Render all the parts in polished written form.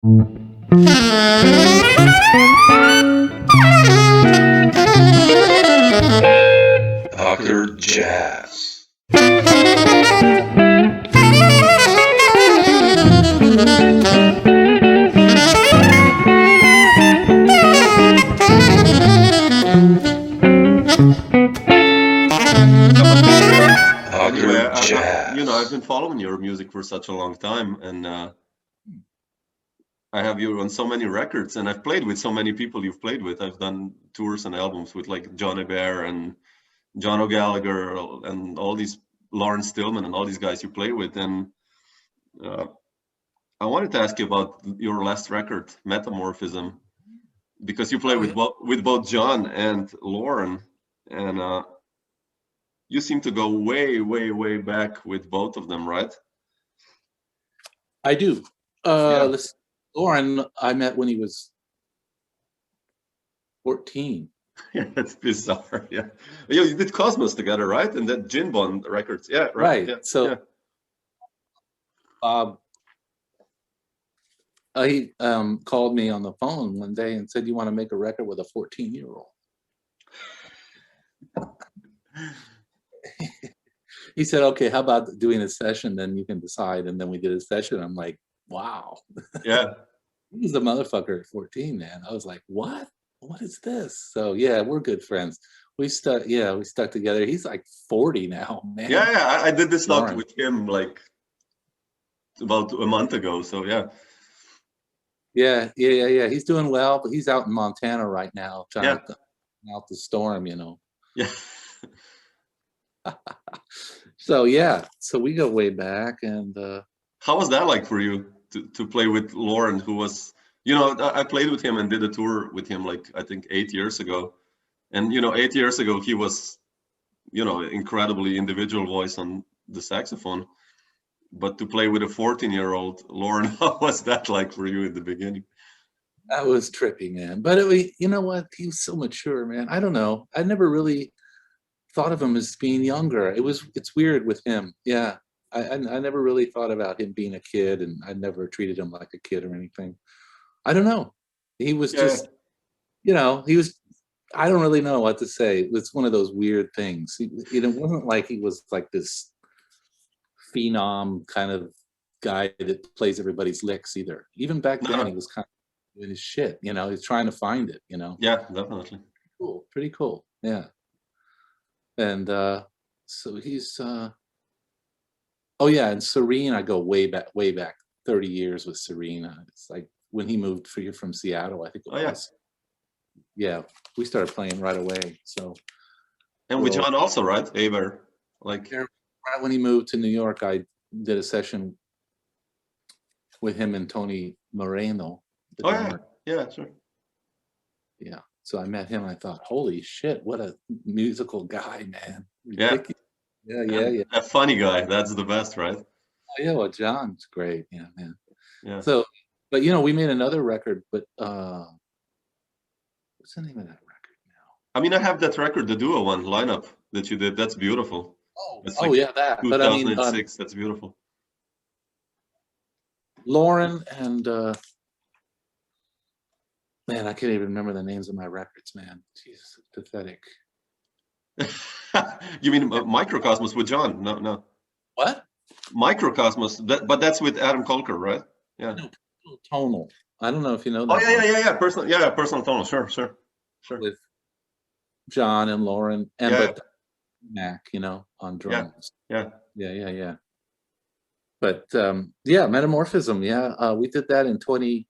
Dr. Jazz. Anyway, I've been following your music for such a long time, and I have you on so many records, and I've played with so many people you've played with. I've done tours and albums with like John Hebert and John O'Gallagher and all these Loren Stillman and all these guys you play with. And I wanted to ask you about your last record, Metamorphism, because you play with both John and Loren, and you seem to go way, way, way back with both of them, right? I do. Loren, I met when he was 14. Yeah, that's bizarre. Yeah, you did Cosmos together, right? And then Gin Bond Records. Yeah, right. Yeah. So, he called me on the phone one day and said, "You want to make a record with a 14-year-old?" He said, "Okay, how about doing a session? Then you can decide." And then we did a session. I'm like, wow. Yeah. He's a motherfucker at 14, man. I was like, what? What is this? So yeah, we're good friends. We stuck together. He's like 40 now, man. Yeah, I did this talk with him like about a month ago. So yeah. Yeah. He's doing well, but he's out in Montana right now, trying to out the storm, you know. Yeah. So yeah, so we go way back. And how was that like for you to play with Loren, who was, I played with him and did a tour with him like I think 8 years ago, and 8 years ago he was, incredibly individual voice on the saxophone, but to play with a 14-year-old Loren, how was that like for you in the beginning? That was trippy, man. But you know what? He was so mature, man. I don't know. I never really thought of him as being younger. It's weird with him. Yeah. I never really thought about him being a kid, and I never treated him like a kid or anything. I don't know. He was just, he was, I don't really know what to say. It's one of those weird things. It wasn't like he was like this phenom kind of guy that plays everybody's licks either. Even back then, he was kind of doing his shit, he's trying to find it, Yeah, definitely. Cool. Pretty cool. Yeah. And so he's, and Sarin, I go way back, 30 years with Sarin. It's like when he moved from Seattle, I think it was. Yeah, we started playing right away. So. And with John also, right? Hebert, like. Right when he moved to New York, I did a session with him and Tony Moreno. Yeah, sure. Yeah. So I met him. I thought, holy shit, what a musical guy, man. Ridiculous. Yeah. A funny guy. That's the best, right? Oh, yeah. Well, John's great. Yeah, man. Yeah. So, but we made another record, but what's the name of that record now? I mean, I have that record, the duo one lineup that you did. That's beautiful. Oh, yeah, that. 2006. But I mean, That's beautiful. Loren and man, I can't even remember the names of my records, man. Jesus, pathetic. You mean Mikrokosmos with John? No. What? Mikrokosmos, but that's with Adam Kolker, right? Yeah. No, Tonal. I don't know if you know that. Oh yeah. Personal Tonal. Sure. With John and Loren and but Mac, on drums. Yeah. But Metamorphism. Yeah, we did that in 20.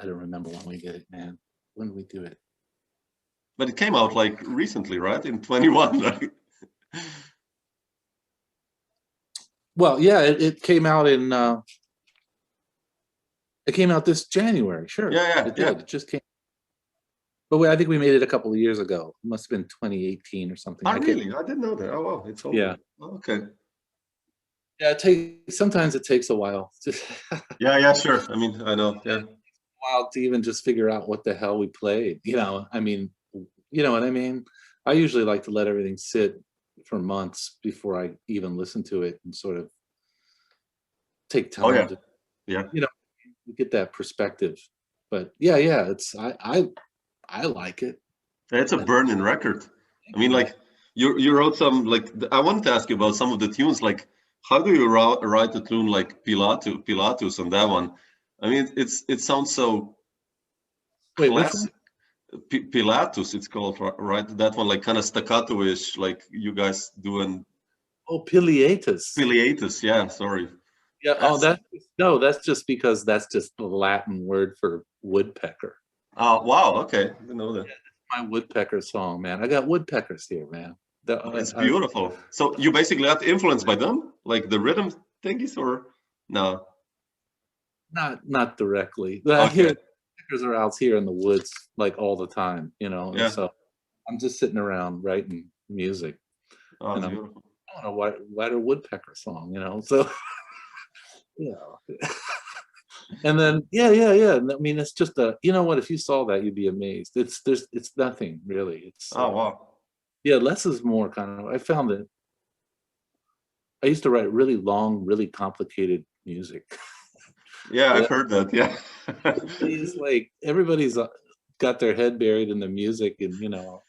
I don't remember when we did it, man. When did we do it? But it came out like recently, right? In 21. Right? Well, yeah, it came out in. It came out this January. Sure. Yeah. It did. It just came. But I think we made it a couple of years ago. It must have been 2018 or something. Oh, really? I didn't know that. Oh, wow. It's over. Yeah. Oh, okay. Yeah, sometimes it takes a while. Yeah, sure. I mean, I know. Yeah. While to even just figure out what the hell we played. I mean, you know what I mean? I usually like to let everything sit for months before I even listen to it and sort of take time to Yeah. You know, you get that perspective. But yeah, it's I like it. It's a burning record. I mean, like you wrote some like I wanted to ask you about some of the tunes. Like, how do you write a tune like Pilatus on that one? I mean, it sounds so Wait, which one? classic. Pilatus, it's called, right? That one, like kind of staccato-ish, like you guys doing. Oh, Pilatus. Pilatus, yeah. Sorry. Yeah. That's, That's just because that's just the Latin word for woodpecker. oh wow, okay, I didn't know that. My woodpecker song, man. I got woodpeckers here, man. It's beautiful. So you basically got influenced by them, like the rhythm thingies, or no? Not directly. But I hear woodpeckers are out here in the woods like all the time, you know. Yeah. And so I'm just sitting around writing music. Oh, and beautiful. I don't know why a woodpecker song, you know. So you know. And then yeah. I mean, it's just you know what? If you saw that, you'd be amazed. It's nothing really. It's Oh wow. yeah, less is more kind of. I found that I used to write really long, really complicated music. Yeah, I've heard that. Yeah. It's like everybody's got their head buried in the music, and you know,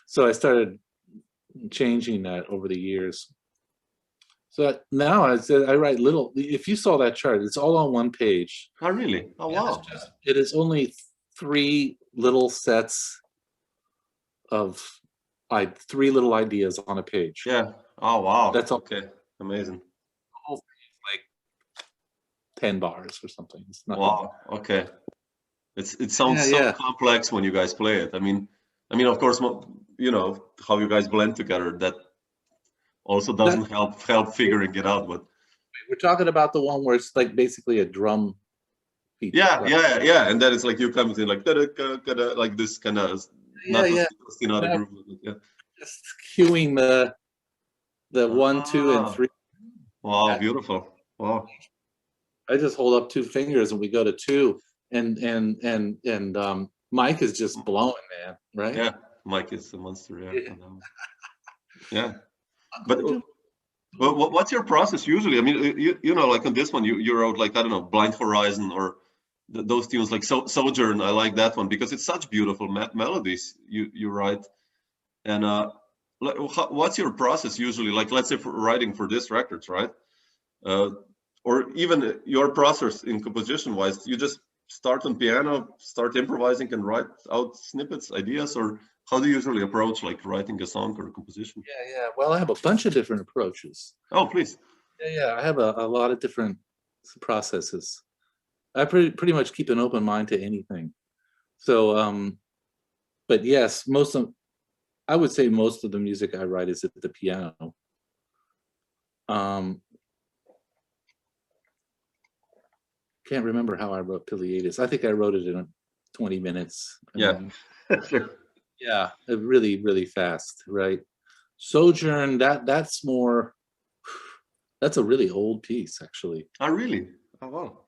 so I started changing that over the years. So now I write little. If you saw that chart, it's all on one page. Oh really? Oh wow. It is only 3 little sets of 3 little ideas on a page. Yeah. Oh wow. That's all. Okay. Amazing. The whole thing is like 10 bars or something. It's not. Wow. Okay. It sounds so complex when you guys play it. I mean, of course, you know how you guys blend together. That also doesn't help figuring it out. But we're talking about the one where it's like basically a drum beat. Yeah. And then it's like you come in like like this kind of not a groove. Yeah. Just cueing the 1, 2, and 3. Wow, beautiful. Wow. I just hold up 2 fingers and we go to 2, and Mike is just blowing, man. Right? Yeah, Mike is a monster. Yeah. Yeah. But what's your process usually? I mean, you know, like on this one, you wrote like, I don't know, Blind Horizon or those tunes like Sojourn. I like that one because it's such beautiful melodies you write. And what's your process usually? Like, let's say for writing for this records, right? Or even your process in composition wise, you just start on piano, start improvising and write out snippets, ideas, or how do you usually approach like writing a song or a composition? Yeah. Well, I have a bunch of different approaches. Oh, please. Yeah. I have a lot of different processes. I pretty much keep an open mind to anything. So, but yes, I would say most of the music I write is at the piano. Can't remember how I wrote Pilatus. I think I wrote it in 20 minutes. Sure. Yeah, really, really fast, right? Sojourn, that's a really old piece, actually. Oh, really? Oh, wow.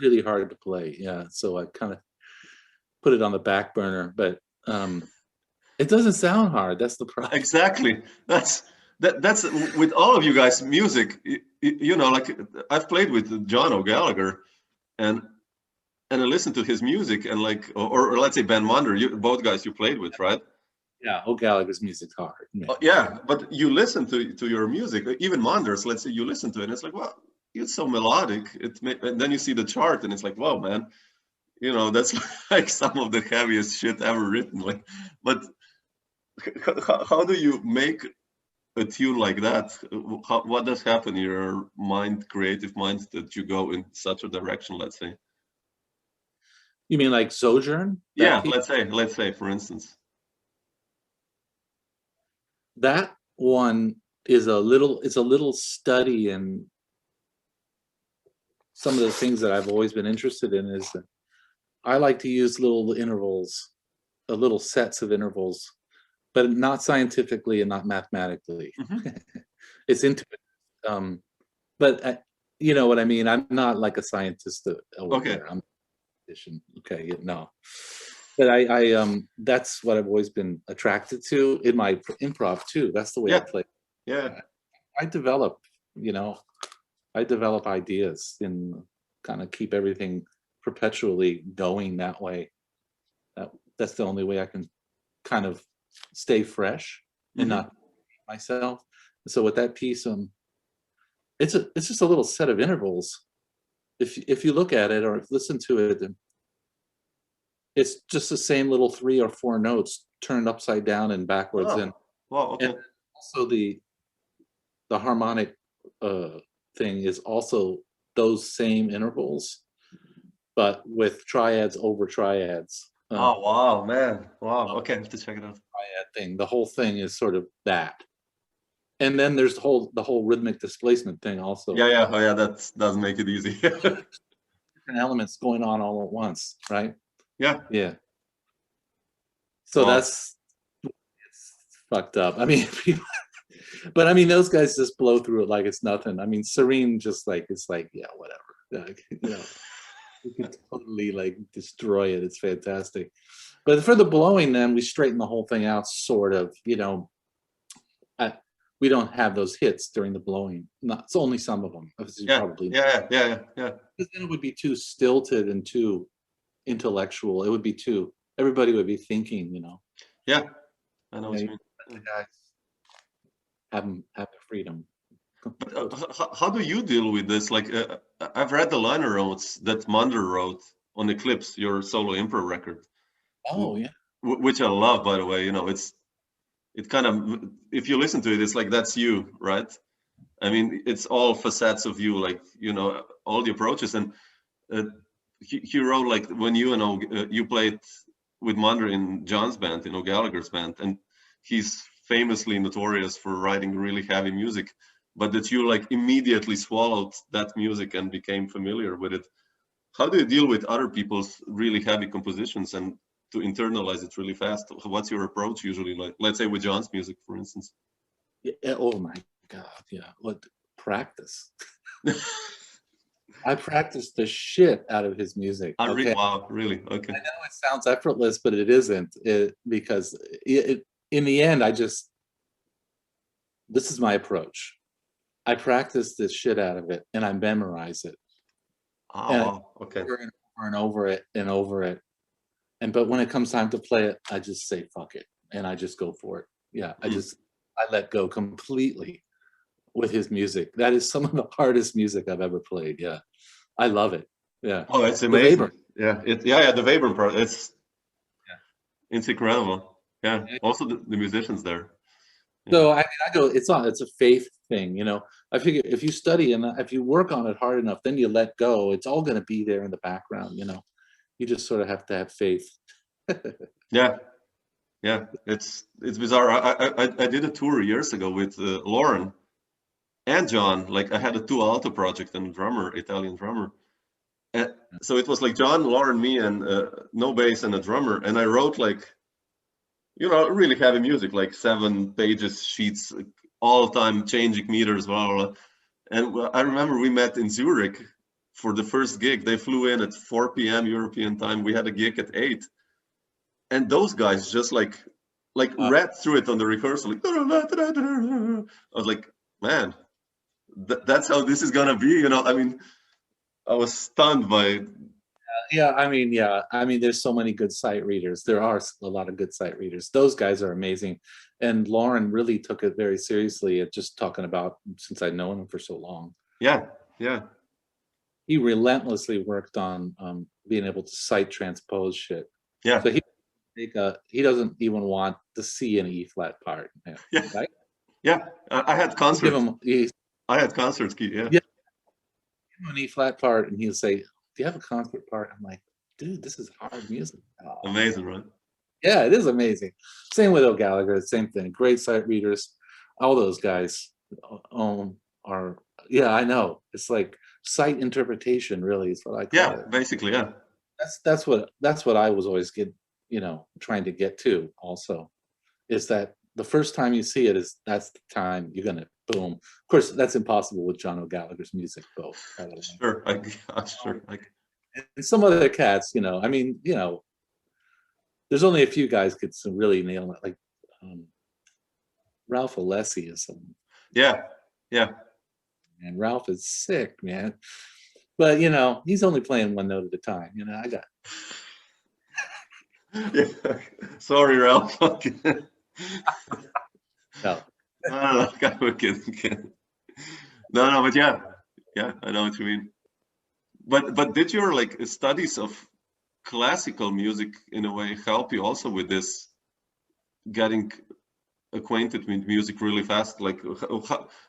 Really hard to play, yeah. So I kind of put it on the back burner, but it doesn't sound hard. That's the problem. Exactly. That's with all of you guys' music. You know, like I've played with John O'Gallagher, and I listened to his music, and like, or let's say Ben Wonder, both guys you played with, right? Yeah, O'Gallagher's music's hard. Yeah, but you listen to your music, even Wonders. Let's say you listen to it, and it's like, wow, it's so melodic. And then you see the chart, and it's like, wow, man, you know, that's like some of the heaviest shit ever written. Like, but how do you make a tune like that? What does happen in your mind, creative mind, that you go in such a direction? Let's say. You mean like Sojourn? Yeah, let's say, for instance. That one is a little study in some of the things that I've always been interested in. Is that I like to use little intervals, little sets of intervals, but not scientifically and not mathematically. Mm-hmm. It's intuitive. But you know what I mean? I'm not like a scientist over there. I'm a musician. Okay, no. But I that's what I've always been attracted to in my improv too. That's the way I play. Yeah. I develop ideas in kind of keep everything perpetually going that way. That's the only way I can kind of stay fresh and not myself. So with that piece, it's just a little set of intervals. If you look at it or listen to it, it's just the same little 3 or 4 notes turned upside down and backwards. Oh, And wow, okay. and also the harmonic thing is also those same intervals, but with triads over triads. Oh, wow, man. Wow, okay, I have to check it out. Triad thing. The whole thing is sort of that. And then there's the whole rhythmic displacement thing also. Yeah, oh yeah, that does make it easy. Different elements going on all at once, right? Yeah. So Wow. it's fucked up. I mean, but I mean, those guys just blow through it like it's nothing. I mean, Sarin just like, it's like, yeah, whatever. Like, you know, you can totally like destroy it. It's fantastic. But for the blowing, then we straighten the whole thing out, sort of. You know, we don't have those hits during the blowing. It's only some of them. Probably. Yeah. Because then it would be too stilted and too intellectual. It would be too. Everybody would be thinking, you know. Yeah, I know what you mean. The guys have the freedom. But how do you deal with this? Like, I've read the liner notes that Munder wrote on Eclipse, your solo improv record. Oh yeah. Which I love, by the way. You know, it kind of, if you listen to it, it's like that's you, right? I mean, it's all facets of you, like, you know, all the approaches. And he wrote, like, when you played with Munder in John's band, in O'Gallagher's band, and he's famously notorious for writing really heavy music, but that you like immediately swallowed that music and became familiar with it. How do you deal with other people's really heavy compositions and to internalize it really fast? What's your approach usually? Like, let's say with John's music, for instance. Yeah, oh my God, yeah. What practice? I practiced the shit out of his music. Okay? Wow, really? Okay. I know it sounds effortless, but it isn't. Because in the end, this is my approach. I practice this shit out of it and I memorize it. Oh, wow. Okay. Over and over it and over it. But when it comes time to play it, I just say fuck it and I just go for it. Yeah, I let go completely with his music. That is some of the hardest music I've ever played. Yeah, I love it. Yeah. Oh, it's amazing. The The Weber part. It's incredible. Yeah. Also the musicians there. Yeah. So I mean, it's a faith thing, you know. I figure if you study and if you work on it hard enough, then you let go. It's all going to be there in the background, you know. You just sort of have to have faith. Yeah, it's bizarre. I did a tour years ago with Loren and John. Like, I had a 2 alto project and a drummer, Italian drummer. And so it was like John, Loren, me, and no bass and a drummer. And I wrote, like, you know, really heavy music, like 7 pages sheets, all time changing meters, blah, blah, blah. And I remember we met in Zurich for the first gig. They flew in at 4 p.m. European time. We had a gig at 8. And those guys just like read through it on the rehearsal. Like, I was like, man, that's how this is gonna be, you know. I mean, I was stunned by. I mean, there's so many good sight readers. There are a lot of good sight readers. Those guys are amazing. And Loren really took it very seriously at just talking about, since I'd known him for so long. Yeah. He relentlessly worked on being able to sight transpose shit. Yeah. So he doesn't even want the C and E flat part. Yeah. Right? Yeah. I had concerts. I had concerts. Yeah. Give him an E flat part, and he'll say, "Do you have a concert part?" I'm like, "Dude, this is hard music." Oh. Amazing, right? Yeah, it is amazing. Same with O'Gallagher. Same thing. Great sight readers. All those guys are. Yeah, I know. It's like sight interpretation. Really, is what I call it. Basically, yeah. That's what I was always trying to get to. Also, is that the first time you see it that's the time you're gonna boom. Of course, that's impossible with John O'Gallagher's music, though. Sure, sure. And some other cats, you know. I mean, you know, there's only a few guys could really nail it, like Ralph Alessi is some. Yeah. And Ralph is sick, man. But you know, he's only playing one note at a time. You know, I got. Yeah. Sorry, Ralph. No. No, we're kidding. No, but yeah, I know what you mean. But did your like studies of classical music in a way help you also with this getting acquainted with music really fast? Like,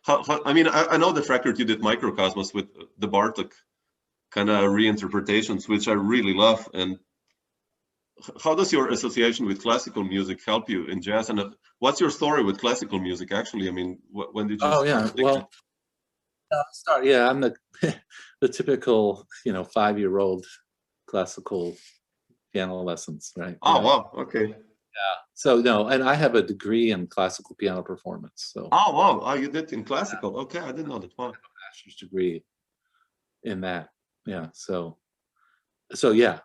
how I mean, I know that record you did Mikrokosmos with the Bartok kind of reinterpretations, which I really love. And how does your association with classical music help you in jazz? And what's your story with classical music, actually? I mean, when did you Oh yeah, start? well, yeah, I'm the the typical, you know, 5-year-old classical piano lessons, right? Oh, Yeah. wow. Okay. Yeah. So no, and I have a degree in classical piano performance. So Oh, wow. Oh, you did in classical. Okay, I didn't know that. Wow. master's degree in that. Yeah. So yeah.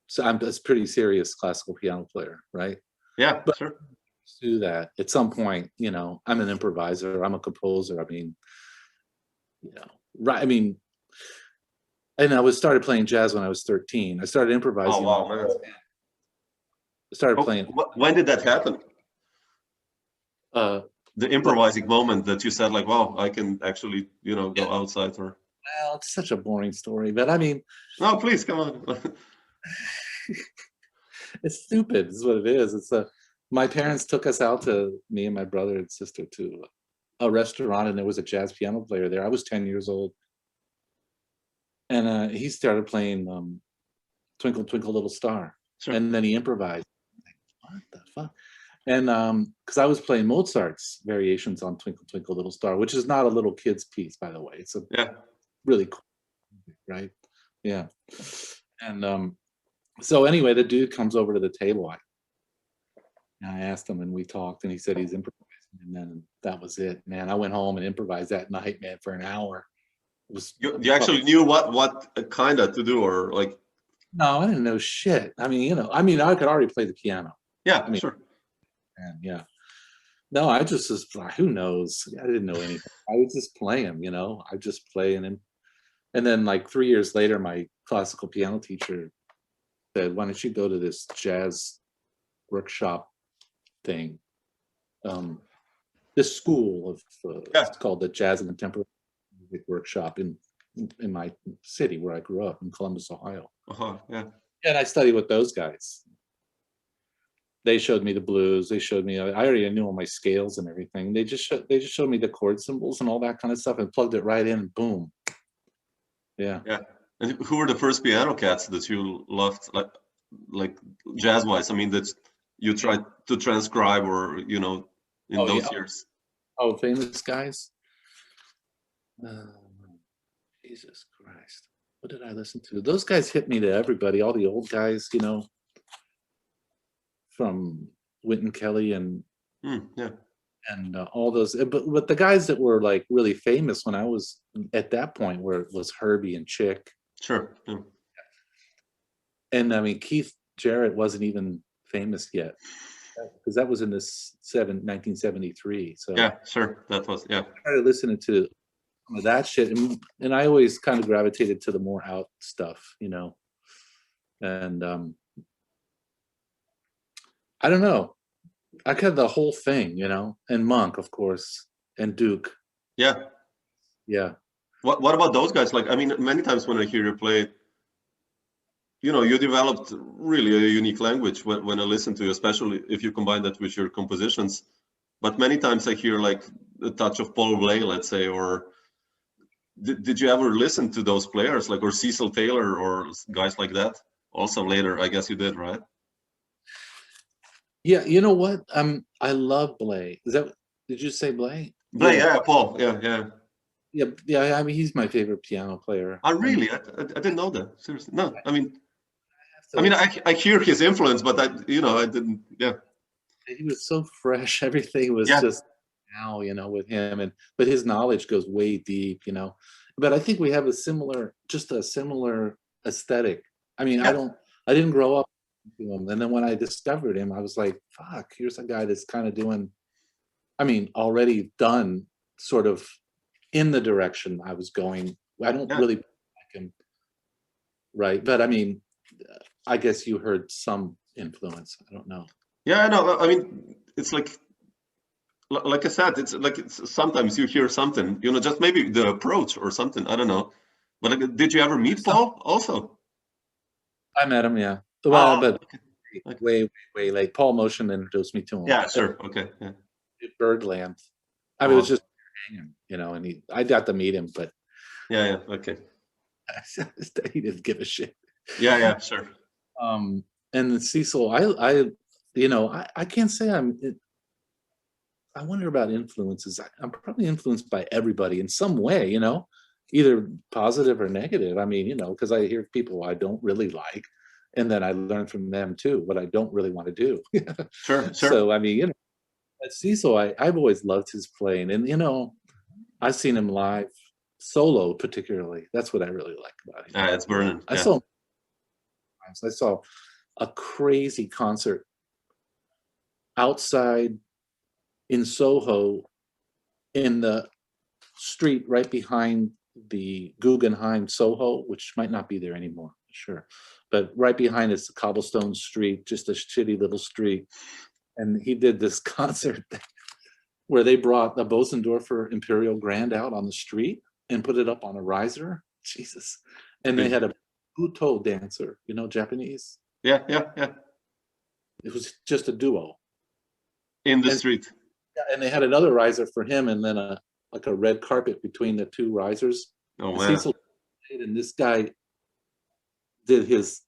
So I'm a pretty serious classical piano player, right? Yeah, But sure. do that at some point, you know, I'm an improviser, I'm a composer. I mean, you know, right. I mean, and I started playing jazz when I was 13. I started Oh, improvising. wow, man. I started playing. When did that happen? Uh, The improvising moment that you said, like, wow, I can actually, you know, go outside or. well, it's such a boring story, but I mean, No, please come on. it's stupid. Is what it is. It's my parents took us out to me and my brother and sister to a restaurant, and there was a jazz piano player there. I was 10 years old, and he started playing "Twinkle Twinkle Little Star," Sure. and then he improvised. Like, what the fuck? And because I was playing Mozart's variations on "Twinkle Twinkle Little Star," which is not a little kid's piece, by the way. It's a really cool, right? Yeah. And so anyway, the dude comes over to the table. I asked him, and we talked, and he said he's improvising, and then that was it, man. I went home and improvised that night, man, for an hour. It was You actually knew what kind of to do, or like? No, I didn't know shit. I mean, you know, I could already play the piano. Yeah, I mean, sure. and yeah. No, I just was, who knows? I didn't know anything. I was just playing, you know. I just play, and then like 3 years later, my classical piano teacher said, "Why don't you go to this jazz workshop thing? This school of it's called the Jazz and Contemporary Music Workshop in my city where I grew up in Columbus, Ohio." Yeah. And I studied with those guys. They showed me the blues. They showed me. I already knew all my scales and everything. They just showed me the chord symbols and all that kind of stuff, and plugged it right in. And boom. Yeah. Yeah. And who were the first piano cats that you loved, like jazz wise? I mean, that you tried to transcribe, or you know, in those years. Oh, famous guys. Jesus Christ. What did I listen to? Those guys hit me to everybody, all the old guys, you know, from Wynton Kelly and all those. But the guys that were like really famous when I was at that point was Herbie and Chick. Sure. Yeah. And I mean, Keith Jarrett wasn't even famous yet, because that was in 1973. So yeah, sure, that was I started listening to some of that shit, and I always kind of gravitated to the more out stuff, you know. And I don't know, I got the whole thing, you know, and Monk, of course, and Duke. Yeah. What about those guys? Like, I mean, many times when I hear you play, you know, you developed really a unique language when I listen to you, especially if you combine that with your compositions. But many times I hear like the touch of Paul Bley, let's say, or did you ever listen to those players, like, or Cecil Taylor or guys like that? Also later, I guess you did, right? Yeah, you know what? I love Bley. Did you say Bley? Bley, yeah, Paul, yeah. Yeah. I mean, he's my favorite piano player. Oh, really? I didn't know that. Seriously, no. I mean, I hear his influence, but I didn't. Yeah. He was so fresh. Everything was just now, you know, with him, but his knowledge goes way deep, you know. But I think we have a similar aesthetic. I mean, I didn't grow up with him, and then when I discovered him, I was like, fuck, here's a guy that's kind of doing, I mean, already done sort of in the direction I was going. I don't really like him right? But I mean, I guess you heard some influence. I don't know. Yeah, I know. I mean, it's like I said, it's sometimes you hear something, just maybe the approach or something. I don't know. But like, did you ever meet Paul also? I met him, yeah. Well, but okay. way late. Paul Motian introduced me to him. Yeah, sure. Okay. Yeah. Birdland. I mean, it was just hanging, and I got to meet him, but yeah. Okay. he didn't give a shit. Yeah, sure. And Cecil, I can't say I wonder about influences. I'm probably influenced by everybody in some way, either positive or negative. I mean, because I hear people I don't really like, and then I learn from them too what I don't really want to do. Sure. So I mean, at Cecil, I've always loved his playing, and I've seen him live, solo particularly. That's what I really like about him. It's burning. I saw a crazy concert outside in Soho, in the street right behind the Guggenheim Soho, which might not be there anymore, sure. But right behind it's the cobblestone street, just a shitty little street. And he did this concert where they brought the Bosendorfer Imperial Grand out on the street and put it up on a riser. Jesus. And they had a Buto dancer, Japanese. Yeah. It was just a duo. In the street. Yeah, and they had another riser for him, and then a red carpet between the two risers. Oh man! And this guy did his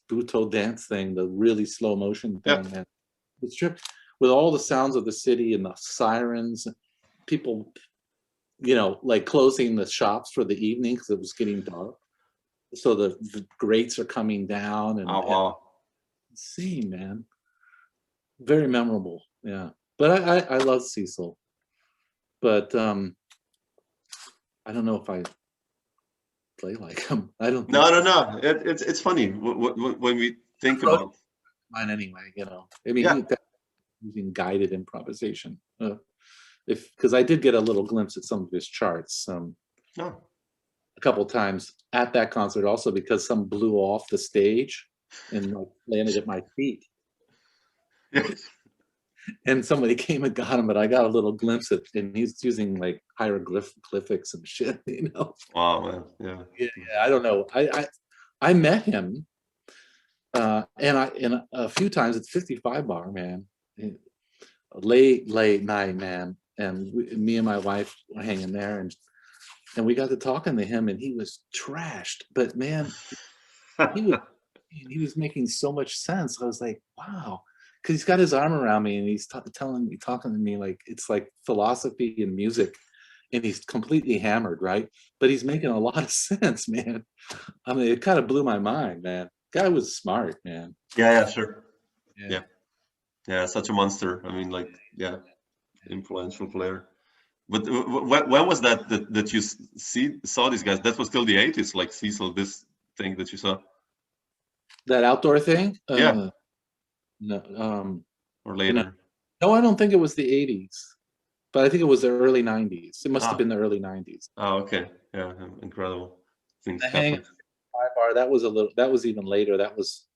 Buto dance thing, the really slow motion thing, and it's tripped with all the sounds of the city and the sirens, people, like closing the shops for the evening because it was getting dark. So the grates are coming down, and insane, man. Very memorable, yeah. But I love Cecil, but I don't know if I play like him. I don't. No. It's funny when we think about mine anyway. I mean, using guided improvisation. Because I did get a little glimpse at some of his charts. A couple times at that concert, also because some blew off the stage and landed at my feet. And somebody came and got him, but I got a little glimpse at, and he's using like hieroglyphics and shit, Wow, man, yeah. I don't know. I met him, and a few times at 55 Bar, man, late night, man, and me and my wife were hanging there, and we got to talking to him, and he was trashed, but man, he was making so much sense. I was like, wow. Because he's got his arm around me and he's talking to me like it's like philosophy and music, and he's completely hammered, right? But he's making a lot of sense, man. I mean, it kind of blew my mind, man. Guy was smart, man. Yeah, sure. Yeah, such a monster. I mean, like, influential player. But when was that you saw these guys? That was still the 80s, like Cecil, this thing that you saw. That outdoor thing? No, or later. No, I don't think it was the 80s, but I think it was the early 90s. It must have been the early 90s. Oh, okay. Yeah, incredible things The happen. Bar, that was even later. That was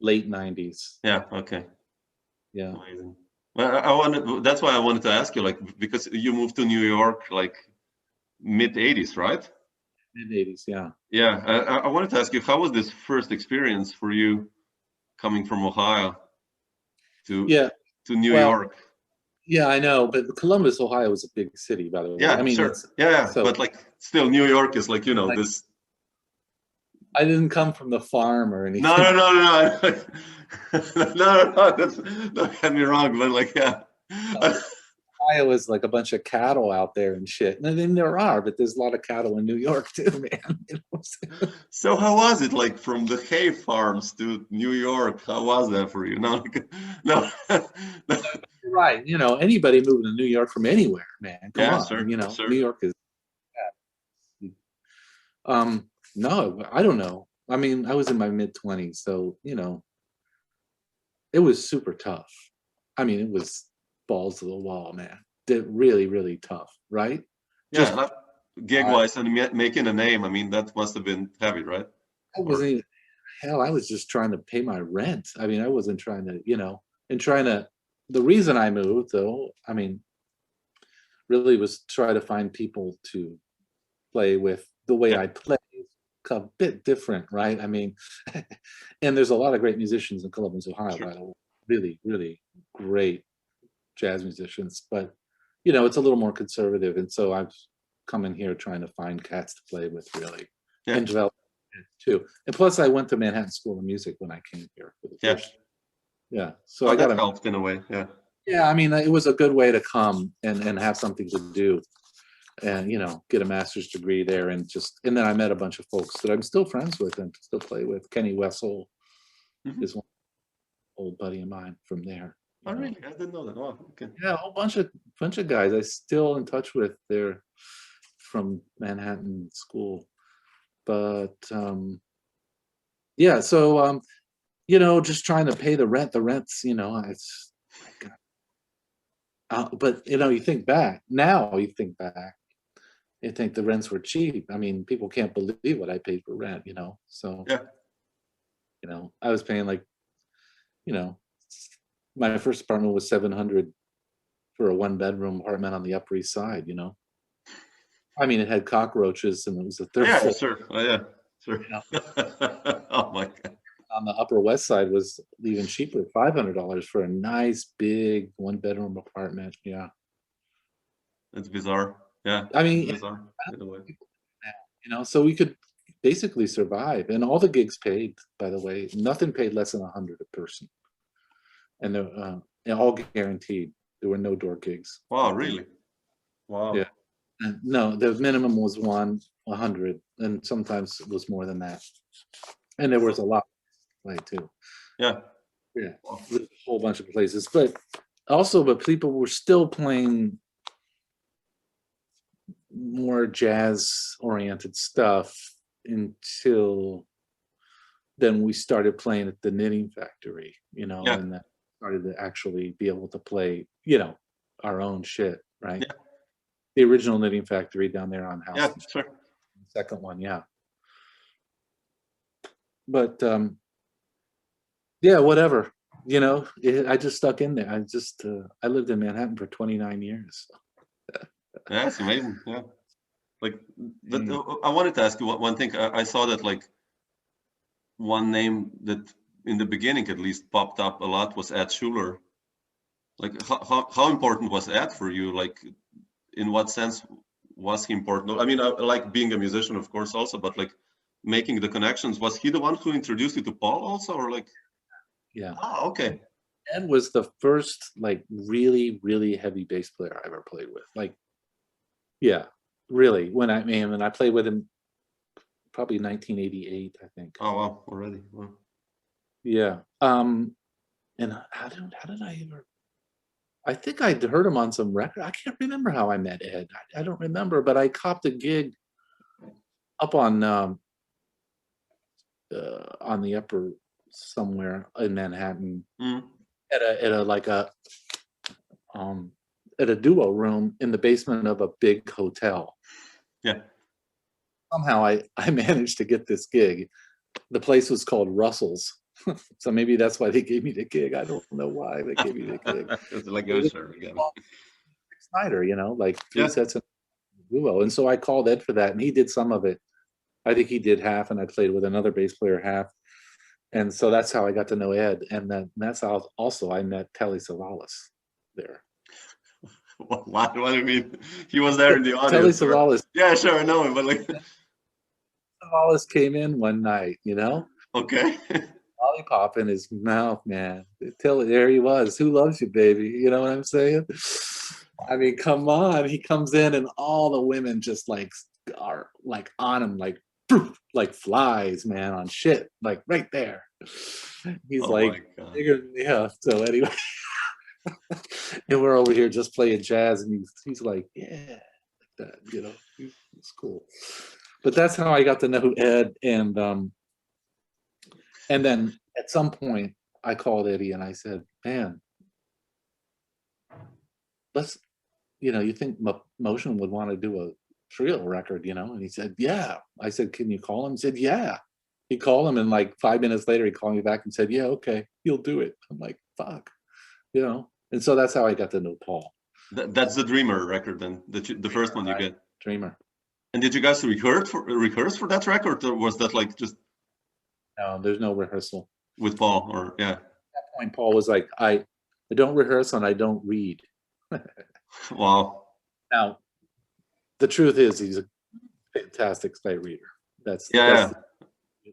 late 90s. Yeah, okay. Yeah. Amazing. Well, that's why I wanted to ask you, like, because you moved to New York like mid 80s, right? Mid 80s, yeah. Yeah, I wanted to ask you, how was this first experience for you coming from Ohio to New York? Yeah, I know, but Columbus, Ohio is a big city, by the way. Yeah, I mean, sure. But like, still, New York is like, like, this. I didn't come from the farm or anything. No. Don't get me wrong, but like, Ohio is like a bunch of cattle out there and shit. And then there are, but there's a lot of cattle in New York too, man. So how was it, like, from the hay farms to New York? How was that for you? No. Right. Anybody moving to New York from anywhere, man. Come on. Sure, sure. New York is. No, I don't know. I mean, I was in my mid-20s, so it was super tough. I mean, it was balls to the wall, man. Really, really tough, right? Yeah, gig-wise and making a name. I mean, that must have been heavy, right? I wasn't even, hell, I was just trying to pay my rent. I mean, I wasn't trying to, the reason I moved though, I mean, really was try to find people to play with the way Yeah. I play. A bit different, right? I mean, and there's a lot of great musicians in Columbus, Ohio, Sure. by the way. Really, really great jazz musicians, but it's a little more conservative, and so I've come in here trying to find cats to play with, really, Yeah. and develop it too. And plus, I went to Manhattan School of Music when I came here for the Yeah. first. Yeah, so Oh, I got that helped in a way. Yeah. Yeah, I mean, it was a good way to come and have something to do, and get a master's degree there, and then I met a bunch of folks that I'm still friends with and still play with. Kenny Wessel Mhm. is one old buddy of mine from there. Oh, really? I didn't know that. Oh, okay. Yeah, a whole bunch of guys I still in touch with. They're from Manhattan School, but yeah. So just trying to pay the rent. The rent's it's. But you think back now. You think back. You think the rents were cheap. I mean, people can't believe what I paid for rent. So Yeah. I was paying like, my first apartment was $700 for a 1-bedroom apartment on the Upper East Side. I mean, it had cockroaches and it was a third Yeah, floor. sure. Oh, yeah, sure. Oh my God. On the Upper West Side was even cheaper, $500 for a nice big 1-bedroom apartment. Yeah. It's bizarre. Yeah. I mean, It's bizarre in a way. So we could basically survive, and all the gigs paid, by the way. Nothing paid less than $100 a person, and they're all guaranteed. There were no door gigs. Wow, really? Wow. Yeah. And no, the minimum was 100, and sometimes it was more than that. And there was a lot to play too. Yeah. Yeah, Wow. a whole bunch of places, but people were still playing more jazz-oriented stuff until then we started playing at the Knitting Factory, Yeah. and that started to actually be able to play, our own shit, right? Yeah. The original Knitting Factory down there on House. Yeah, sure. The second one, yeah. But yeah, whatever. I just stuck in there. I lived in Manhattan for 29 years. Yeah, it's amazing. Yeah. Like, I wanted to ask you one thing. I saw that like one name that in the beginning at least popped up a lot was Ed Schuller. Like, how important was Ed for you? Like, in what sense was he important? I mean, I like being a musician, of course, also, but like making the connections. Was he the one who introduced you to Paul also, or like? Yeah. Ah, okay. Ed was the first like really, really heavy bass player I ever played with. Like, yeah, really. When I played with him, probably 1988, I think. Oh wow, already. Wow. Yeah. And how did I ever? I think I'd heard him on some record. I can't remember how I met Ed. I don't remember, but I copped a gig up on the upper somewhere in Manhattan at a duo room in the basement of a big hotel. Yeah. Somehow I managed to get this gig. The place was called Russell's. So maybe that's why they gave me the gig. I don't know why they gave me the gig. It's like go sure again. Snyder, like 3 Yeah. sets of duo. And so I called Ed for that, and he did some of it. I think he did half, and I played with another bass player half. And so that's how I got to know Ed. And that's how also I met Telly Savalas there. What do you mean? He was there in the Telly audience. Savalas. Yeah, sure, I know him, but like. Savalas came in one night, Okay. lollipop in his mouth, man. There he was. Who loves you, baby? You know what I'm saying? I mean, come on. He comes in and all the women just like are like on him, like flies, man, on shit, like right there. He's like, yeah. So anyway, and we're over here just playing jazz, and he's like, yeah, like that, it's cool. But that's how I got to know Ed, and then at some point, I called Eddie and I said, man, let's, you think Motion would want to do a trio record, And he said, yeah. I said, can you call him? He said, yeah. He called him, and like 5 minutes later, he called me back and said, "Yeah, okay, he'll do it." I'm like, "Fuck," you know. And so that's how I got to know Paul. That's the Dreamer record, then the first one you get. Dreamer. And did you guys rehearse for that record, or was that like just? No, there's no rehearsal With Paul, or yeah. At that point, Paul was like, I don't rehearse and I don't read. Wow. Now, the truth is, he's a fantastic sight reader.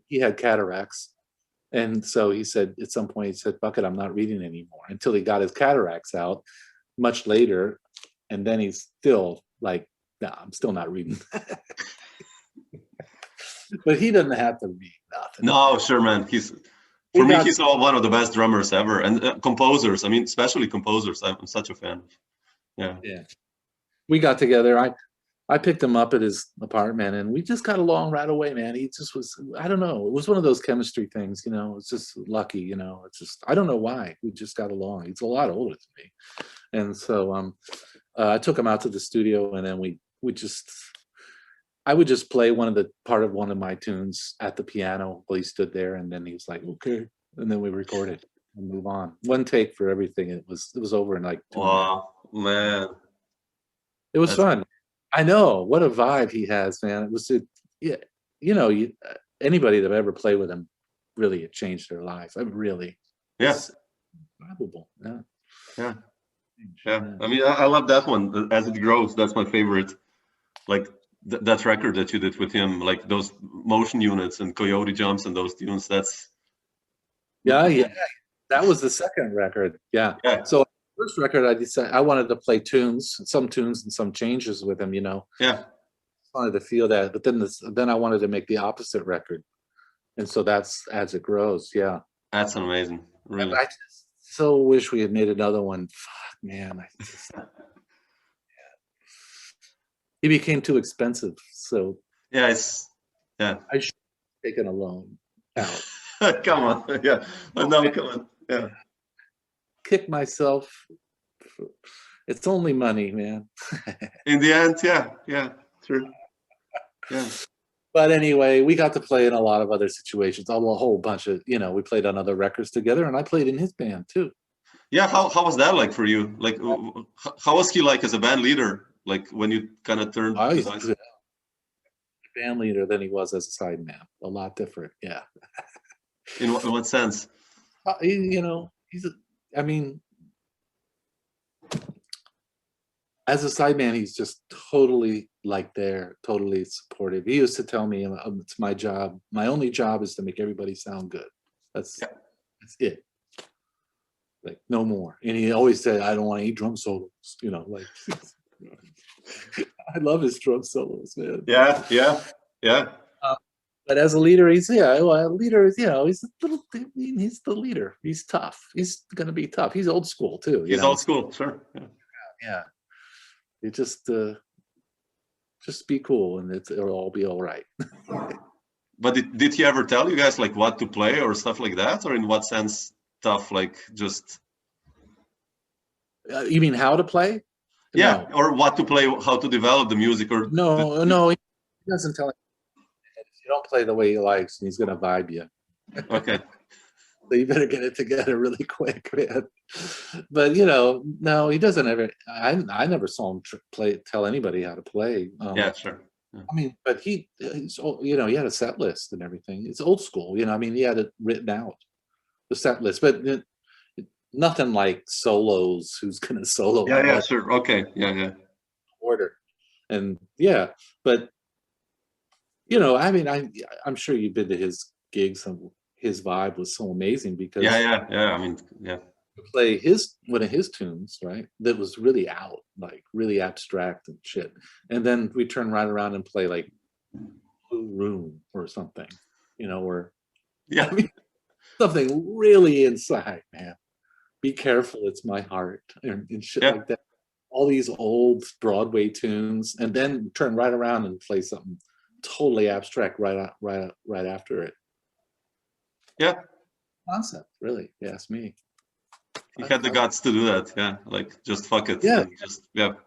He had cataracts, and so he said at some point, he said, "Fuck it, I'm not reading anymore." Until he got his cataracts out much later, and then he's still like, "Nah, I'm still not reading." But he doesn't have to read nothing. No, sure, man. He's one of the best drummers ever, and composers. I mean, especially composers. I'm such a fan. Yeah. We got together. I picked him up at his apartment, and we just got along right away, man. He just was, I don't know. It was one of those chemistry things, you know. It's just lucky, you know. It's just, I don't know why. We just got along. He's a lot older than me. And so I took him out to the studio, and then I would just play part of one of my tunes at the piano while he stood there, and then he was like, "Okay," and then we recorded and move on. One take for everything. It was over in like 2 minutes. Wow, man. It was fun. I know, what a vibe he has, man. Yeah, you know, anybody that ever played with him, really, it changed their life. I mean, really. Yes. Probable. Yeah. I mean, I love that one. As It Grows, that's my favorite. Like that record that you did with him, like those motion units and Coyote Jumps and those tunes. That's. Yeah. That was the second record. Yeah. So first record, I decided I wanted to play some tunes and some changes with him, you know. Yeah. I wanted to feel that, but then I wanted to make the opposite record, and so that's As It Grows. Yeah. That's amazing. Really. I just so wish we had made another one. Fuck, man. He became too expensive, so. Yeah. I should have taken a loan out. Come on. Yeah. No, come on. Yeah. Kick myself. It's only money, man. In the end, yeah, true. Yeah. But anyway, we got to play in a lot of other situations, a whole bunch of, you know, we played on other records together, and I played in his band too. Yeah, how was that like for you? Like, how was he like as a band leader? Like when you kind of turned. He's a band leader than he was as a sideman. A lot different, yeah. In what sense? You know, as a sideman, he's just totally like there, totally supportive. He used to tell me, "It's my job. My only job is to make everybody sound good. That's it. Like, no more." And he always said, "I don't want any drum solos." You know, like I love his drum solos, man. Yeah. But as a leader, he's a leader. You know, he's the leader. He's tough. He's gonna be tough. He's old school too. He's old school, sure. Yeah. You just be cool, and it'll all be all right. But did he ever tell you guys like what to play or stuff like that, or in what sense tough? Like just. You mean how to play? Yeah, no. Or what to play, how to develop the music, or no, he doesn't tell him. If you don't play the way he likes, he's gonna vibe you. Okay. So you better get it together really quick, man. But you know, no, he doesn't ever. I never saw him tell anybody how to play. Yeah, sure. Yeah. I mean, but he's you know, he had a set list and everything. It's old school, you know. I mean, he had it written out, the set list, but nothing like solos. Who's gonna solo? Yeah, sure. Okay, yeah. Order, and but you know, I mean, I'm sure you've been to his gigs. His vibe was so amazing because yeah. I mean, yeah. To play one of his tunes, right? That was really out, like really abstract and shit. And then we turn right around and play like Blue Room or something, you know, or I mean, something really inside, man. Be careful, it's my heart, and shit like that. All these old Broadway tunes, and then turn right around and play something totally abstract right after it. Yeah. Concept, really. You ask me. He had the guts to do that. Yeah, like just fuck it. Yeah.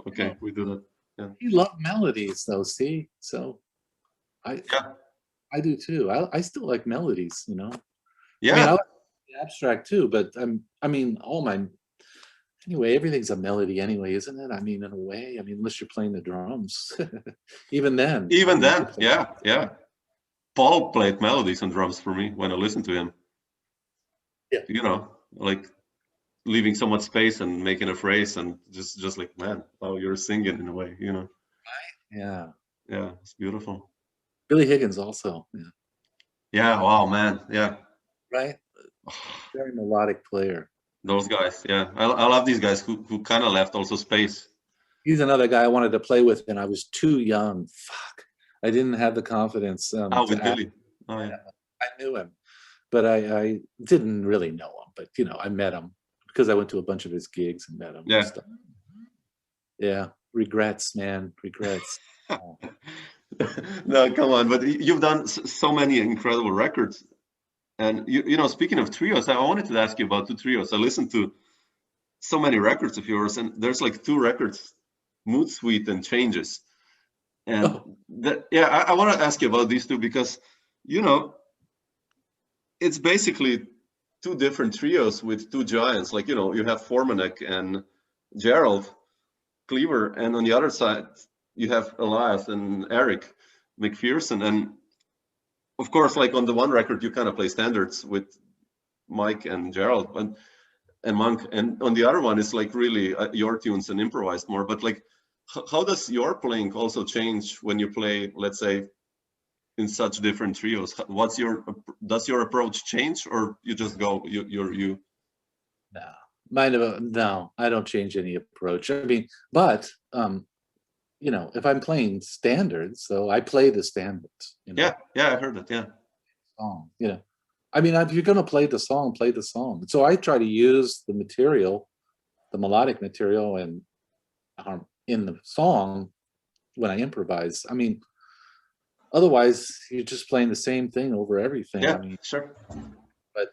Okay, we do that. Yeah. He loved melodies, though. See, so I I do too. I still like melodies, you know. Yeah. I mean, I like the abstract too, but I mean, anyway, everything's a melody anyway, isn't it? I mean, in a way, I mean, unless you're playing the drums, even then. Even I mean, then, yeah. Paul played melodies and drums for me when I listened to him. Yeah. You know, like leaving so much space and making a phrase and just like, man, oh, you're singing in a way, you know. Yeah. Yeah, it's beautiful. Billy Higgins also. Yeah. Yeah, wow, man. Yeah. Right? Very melodic player. Those guys, yeah. I love these guys who kind of left also space. He's another guy I wanted to play with, and I was too young. Fuck. I didn't have the confidence. With Billy. Oh, yeah. I knew him, but I didn't really know him. But, you know, I met him because I went to a bunch of his gigs and met him. Yeah. And stuff. Yeah. Regrets, man. Regrets. No, come on. But you've done so many incredible records. And, you know, speaking of trios, I wanted to ask you about 2 trios. I listened to so many records of yours, and there's like 2 records, Mood Suite and Changes. And I want to ask you about these 2 because, you know, it's basically 2 different trios with 2 giants. Like, you know, you have Formanek and Gerald, Cleaver, and on the other side, you have Elias and Eric McPherson. And of course, like on the one record, you kind of play standards with Mike and Gerald and Monk. And on the other one, it's like really your tunes and improvised more. But like, how does your playing also change when you play, let's say, in such different trios? Does your approach change, or you just go you? No, I don't change any approach. I mean, but you know, if I'm playing standards, so I play the standards. You know? Yeah, I heard that. Yeah. You know, I mean, if you're going to play the song, play the song. So I try to use the material, the melodic material, and in the song when I improvise. I mean, otherwise you're just playing the same thing over everything. Yeah, I mean, sure. But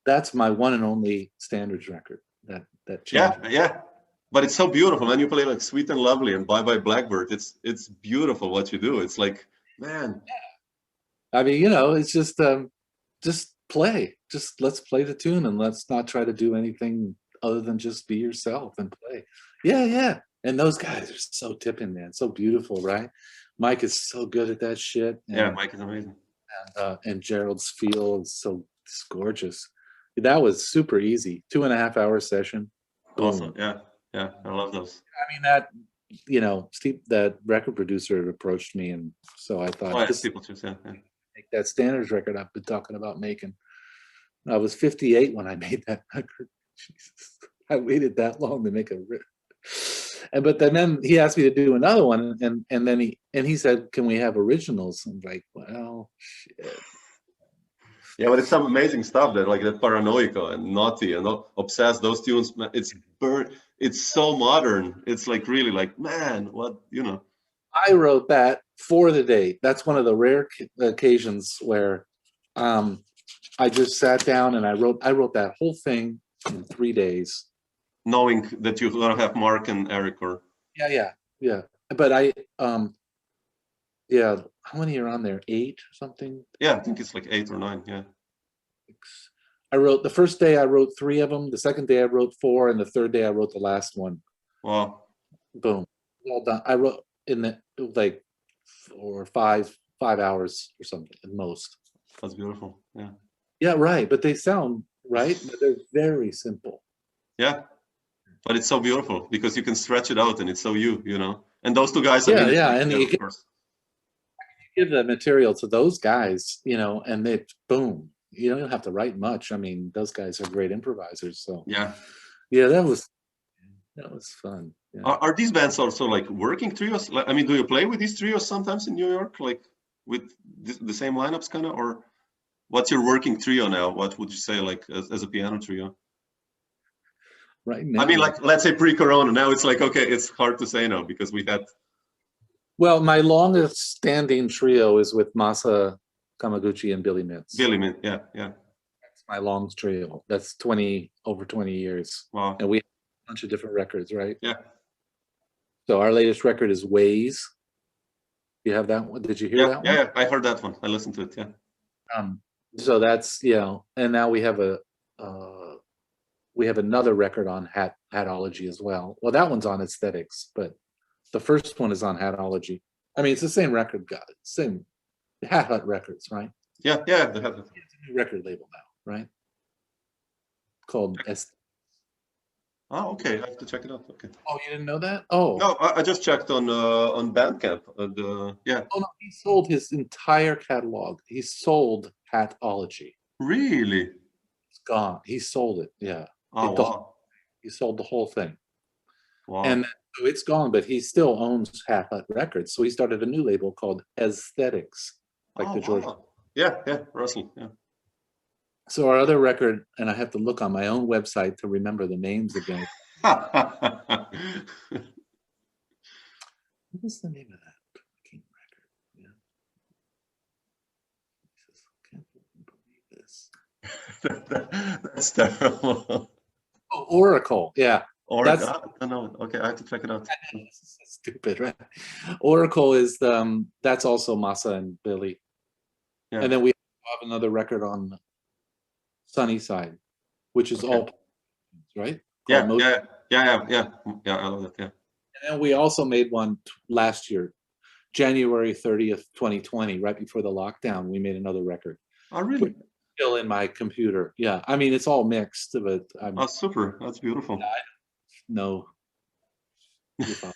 that's my one and only standards record. That changes. Yeah. But it's so beautiful, man. You play like Sweet and Lovely and Bye Bye Blackbird. It's beautiful what you do. It's like, man. I mean, you know, it's just play. Just let's play the tune and let's not try to do anything other than just be yourself and play. Yeah. And those guys are so tipping, man. So beautiful, right? Mike is so good at that shit. Yeah, Mike is amazing. And Gerald's feel is so gorgeous. That was super easy. 2.5 hour session. Awesome. Yeah. I love those. I mean, that, you know, Steve, that record producer approached me, and so I thought, people choose, yeah. Make that standards record I've been talking about making. I was 58 when I made that record. Jesus, I waited that long to make a record. But then he asked me to do another one, and then he said, "Can we have originals?" I'm like, well, shit. Yeah, but it's some amazing stuff that, like, that Paranoico and Naughty and Obsessed, those tunes, it's so modern. It's like really like, man, what, you know. I wrote that for the date. That's one of the rare occasions where I just sat down and I wrote that whole thing in 3 days. Knowing that you're gonna have Mark and Eric or. Yeah. But I how many are on there? 8 or something? Yeah, I think it's like 8 or 9, yeah. I wrote the first day I wrote 3 of them, the second day I wrote 4, and the third day I wrote the last one. Wow. Boom. All done. I wrote in the like 4 or 5 hours or something at most. That's beautiful. Yeah. Yeah, right. But they sound right, but they're very simple. Yeah. But it's so beautiful because you can stretch it out and it's so you know. And those 2 guys and of course. You give the material to those guys, you know, and they boom. You don't have to write much. I mean, those guys are great improvisers. So yeah, that was fun. Yeah. Are these bands also like working trios? Like, I mean, do you play with these trios sometimes in New York, like with the same lineups, kind of, or what's your working trio now? What would you say, like as a piano trio? Right now, I mean, like let's say pre-Corona. Now it's like, okay, it's hard to say now because we had. Well, my longest standing trio is with Masa Kamaguchi and Billy Mintz. Yeah. That's my long trio. That's over 20 years. Wow. And we have a bunch of different records, right? Yeah. So our latest record is Ways. You have that one? Did you hear that one? Yeah, I heard that one. I listened to it. Yeah. So that's, and now we have another record on hatology as well. Well, that one's on aesthetics, but the first one is on hatology. I mean, it's the same record, same Hat Records, right? Yeah, the Hat. It's a new record label now, right? Called Oh, okay. I have to check it out. Okay. Oh, you didn't know that? Oh. No, I just checked on Bandcamp. Yeah. Oh no, he sold his entire catalog. He sold Hatology. Really? It's gone. He sold it. Yeah. Oh, wow. He sold the whole thing. Wow. And so it's gone, but he still owns Hat Records. So he started a new label called Aesthetics, like the George. Wow. Yeah, Russell. Yeah. So our other record, and I have to look on my own website to remember the names again. What was the name of that fucking record? Yeah. I can't believe this. That's terrible. Oh, Oracle. Yeah. Oracle. No. Okay, I have to check it out. Stupid, right? Oracle is that's also Masa and Billy. Yeah. And then we have another record on Sunny Side, which is all right. Yeah. I love that. Yeah. And then we also made one last year, January 30th, 2020, right before the lockdown. We made another record. Oh, really? Still in my computer. Yeah. I mean, it's all mixed, but oh, super. That's beautiful. I don't know if I'll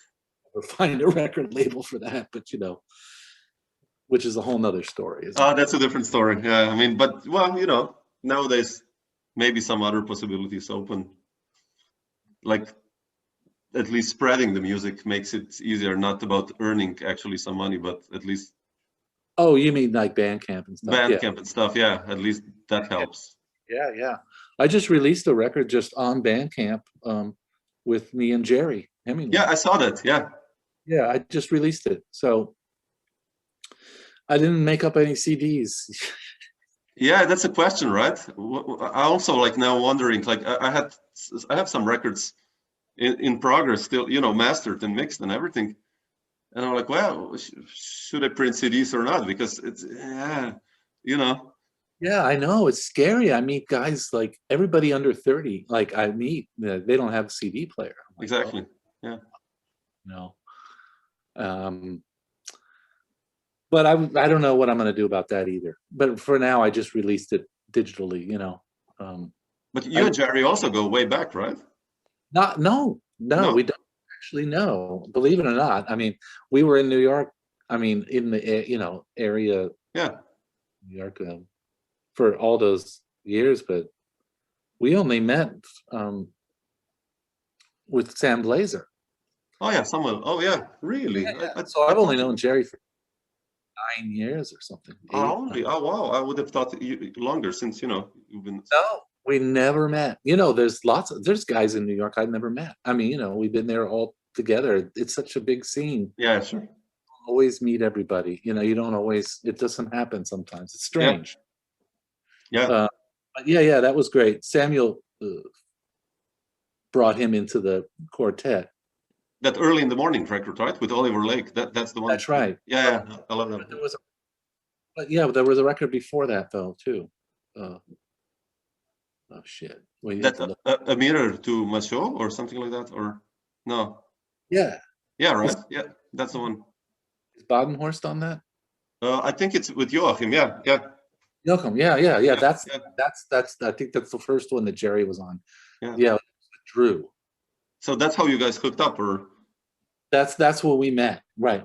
ever find a record label for that, but which is a whole nother story. That's a different story. Yeah. I mean, but well, nowadays maybe some other possibilities open. Like at least spreading the music makes it easier, not about earning actually some money, but at least. Oh, you mean like Bandcamp and stuff? Bandcamp and stuff, yeah. At least that helps. Yeah. I just released a record just on Bandcamp with me and Jerry Hemingway. Yeah, I saw that. Yeah. Yeah, I just released it. So I didn't make up any CDs. Yeah, that's a question, right? I also like now wondering, like I have some records in progress still, mastered and mixed and everything. And I'm like, well, should I print CDs or not? Because it's, Yeah, I know. It's scary. I meet guys like everybody under 30, like I meet, they don't have a CD player. Like, exactly. Yeah. No. But I don't know what I'm going to do about that either. But for now, I just released it digitally, But you and Jerry also go way back, right? No, we don't actually know. Believe it or not. I mean, we were in New York. I mean, in the area. Yeah. New York for all those years, but we only met with Sam Blazer. Oh yeah, someone. Oh yeah, really? Yeah. So I've only known Jerry for 9 years or something. Only? Oh wow! I would have thought longer since you've been. No, we never met. There's guys in New York I've never met. I mean, we've been there all together. It's such a big scene. Yeah, sure. Always meet everybody. You don't always. It doesn't happen sometimes. It's strange. Yeah. But yeah, that was great. Samuel brought him into the quartet. That Early in the Morning record, right, with Oliver Lake. That's the one. That's right. Yeah, I love that. There was a record before that though too. Oh shit! That's a mirror to Macho or something like that, or no? Yeah. Yeah, right. Yeah, that's the one. Is Badenhorst on that? I think it's with Joachim. Yeah. Joachim. Yeah. That's. I think that's the first one that Jerry was on. Yeah. Drew. So that's how you guys hooked up, or? That's where we met, right?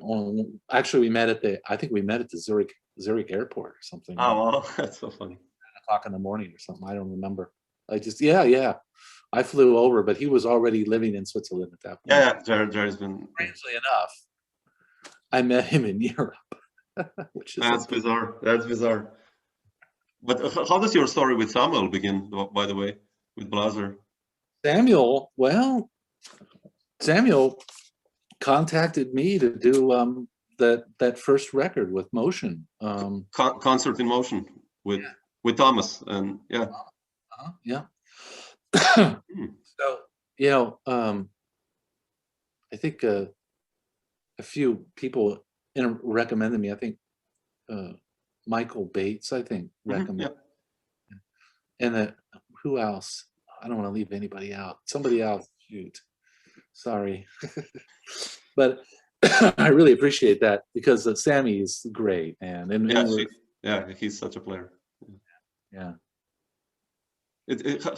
Actually, we met at the Zurich airport or something. Oh, wow. That's so funny. 9:00 in the morning or something. I don't remember. I just I flew over, but he was already living in Switzerland at that point. Yeah. Jerry's been. Strangely enough, I met him in Europe, which is That's bizarre. But how does your story with Samuel begin? By the way, with Blazer. Samuel contacted me to do that first record with Motion. Concert in Motion with Thomas and yeah. So I think a few people recommended me. I think Michael Bates, I think, recommended. And who else? I don't want to leave anybody out. Somebody else. Shoot. Sorry. But I really appreciate that because Sammy is great, man. And he's such a player. Yeah.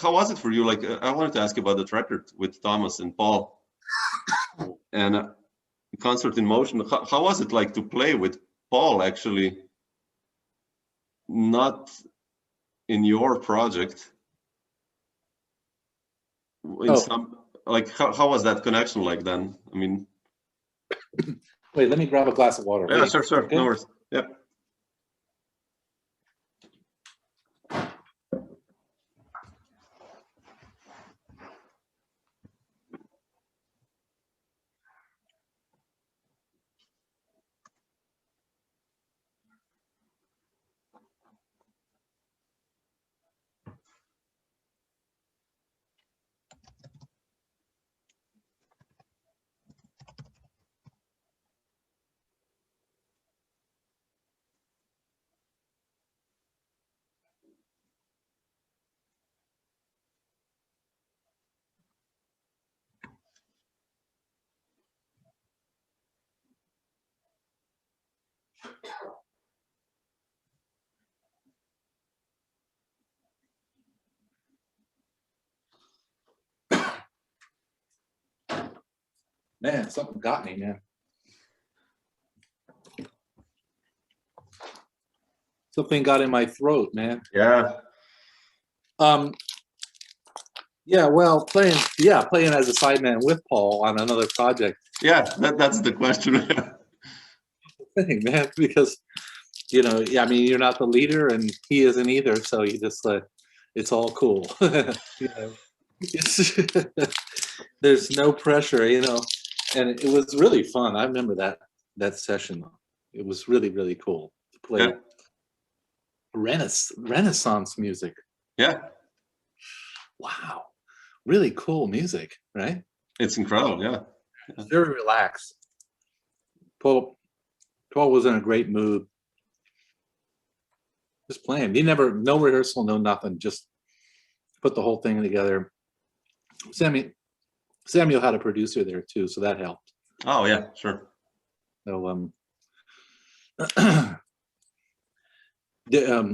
How was it for you? Like, I wanted to ask you about that record with Thomas and Paul and Concert in Motion. How was it like to play with Paul actually, not in your project? Some, like, how was that connection like then? I mean, wait, let me grab a glass of water. Yeah, Wait. sure. Okay? No worries. Yep. Man, something got me, man. Something got in my throat, man. Yeah. Yeah, well, playing as a sideman with Paul on another project. Yeah, that's the question. Thing, man, because I mean, you're not the leader, and he isn't either. So you just it's all cool. There's no pressure, and it was really fun. I remember that session. It was really, really cool to play Renaissance music. Yeah. Wow, really cool music, right? It's incredible. Yeah. Very relaxed. Paul was in a great mood. Just playing. He no rehearsal, no nothing. Just put the whole thing together. Samuel had a producer there too, so that helped. Oh yeah, sure. So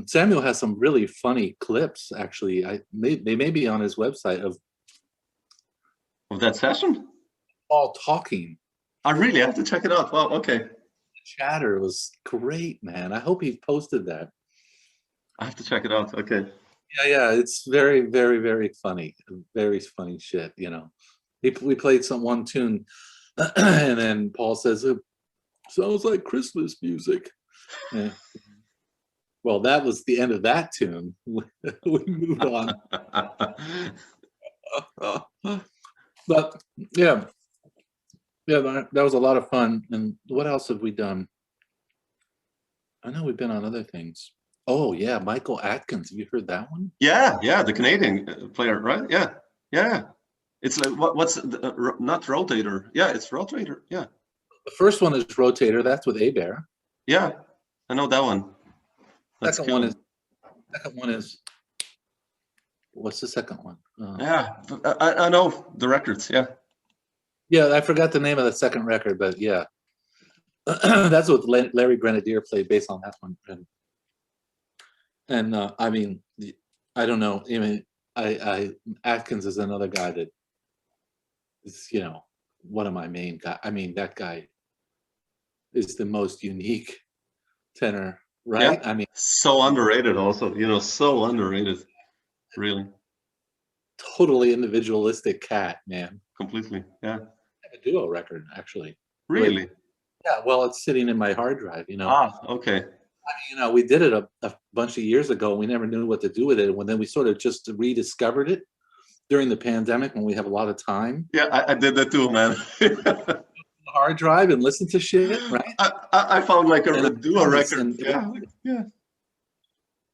Samuel has some really funny clips. Actually, they may be on his website of that session. Paul talking. I really have to check it out. Wow. Okay. The chatter was great, man. I hope he posted that. I have to check it out. Okay. Yeah, it's very, very, very funny. Very funny shit. We played one tune, and then Paul says, "It sounds like Christmas music." Yeah. Well, that was the end of that tune. We moved on. But yeah, that was a lot of fun. And what else have we done? I know we've been on other things. Oh yeah, Michael Atkins. Have you heard that one? Yeah, the Canadian player, right? Yeah. It's like what's not Rotator? Yeah, it's Rotator. Yeah. The first one is Rotator. That's with Hebert. Yeah, I know that one. Second one is. What's the second one? Yeah, I know the records. Yeah. Yeah, I forgot the name of the second record, but yeah, that's what Larry Grenadier played based on that one. And I mean, I don't know. I mean, Atkins is another guy that is, one of my main guys. I mean, that guy is the most unique tenor, right? Yeah. I mean, so underrated also, so underrated, really. Totally individualistic cat, man. Completely, yeah. I have a duo record, actually. Really? Yeah, well, it's sitting in my hard drive, Ah, okay. I mean, we did it a bunch of years ago. And we never knew what to do with it. And then we sort of just rediscovered it during the pandemic when we have a lot of time. Yeah, I did that too, man. Hard drive and listen to shit, right? I found like a duo record. Yeah.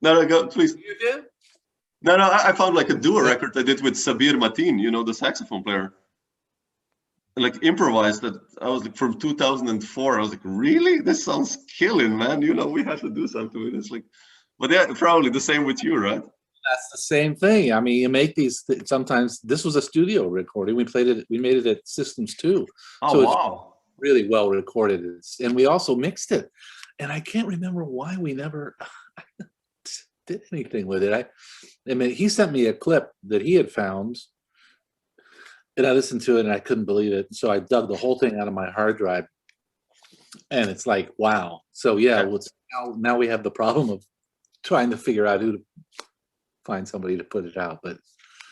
No, go, please. You did? No, I found like a duo record I did with Sabir Mateen, the saxophone player. like improvised that. I was like from 2004. I was like, really? This sounds killing, man. You know, we have to do something with this. Like, but yeah, probably the same with you, right? That's the same thing. I mean, you make these sometimes. This was a studio recording. We made it at Systems 2. Oh, So it's wow. really well recorded. And we also mixed it. And I can't remember why we never did anything with it. I mean, he sent me a clip that he had found, and I listened to it and I couldn't believe it. So I dug the whole thing out of my hard drive, and it's like, wow. So yeah, now we have the problem of trying to figure out who to find somebody to put it out. But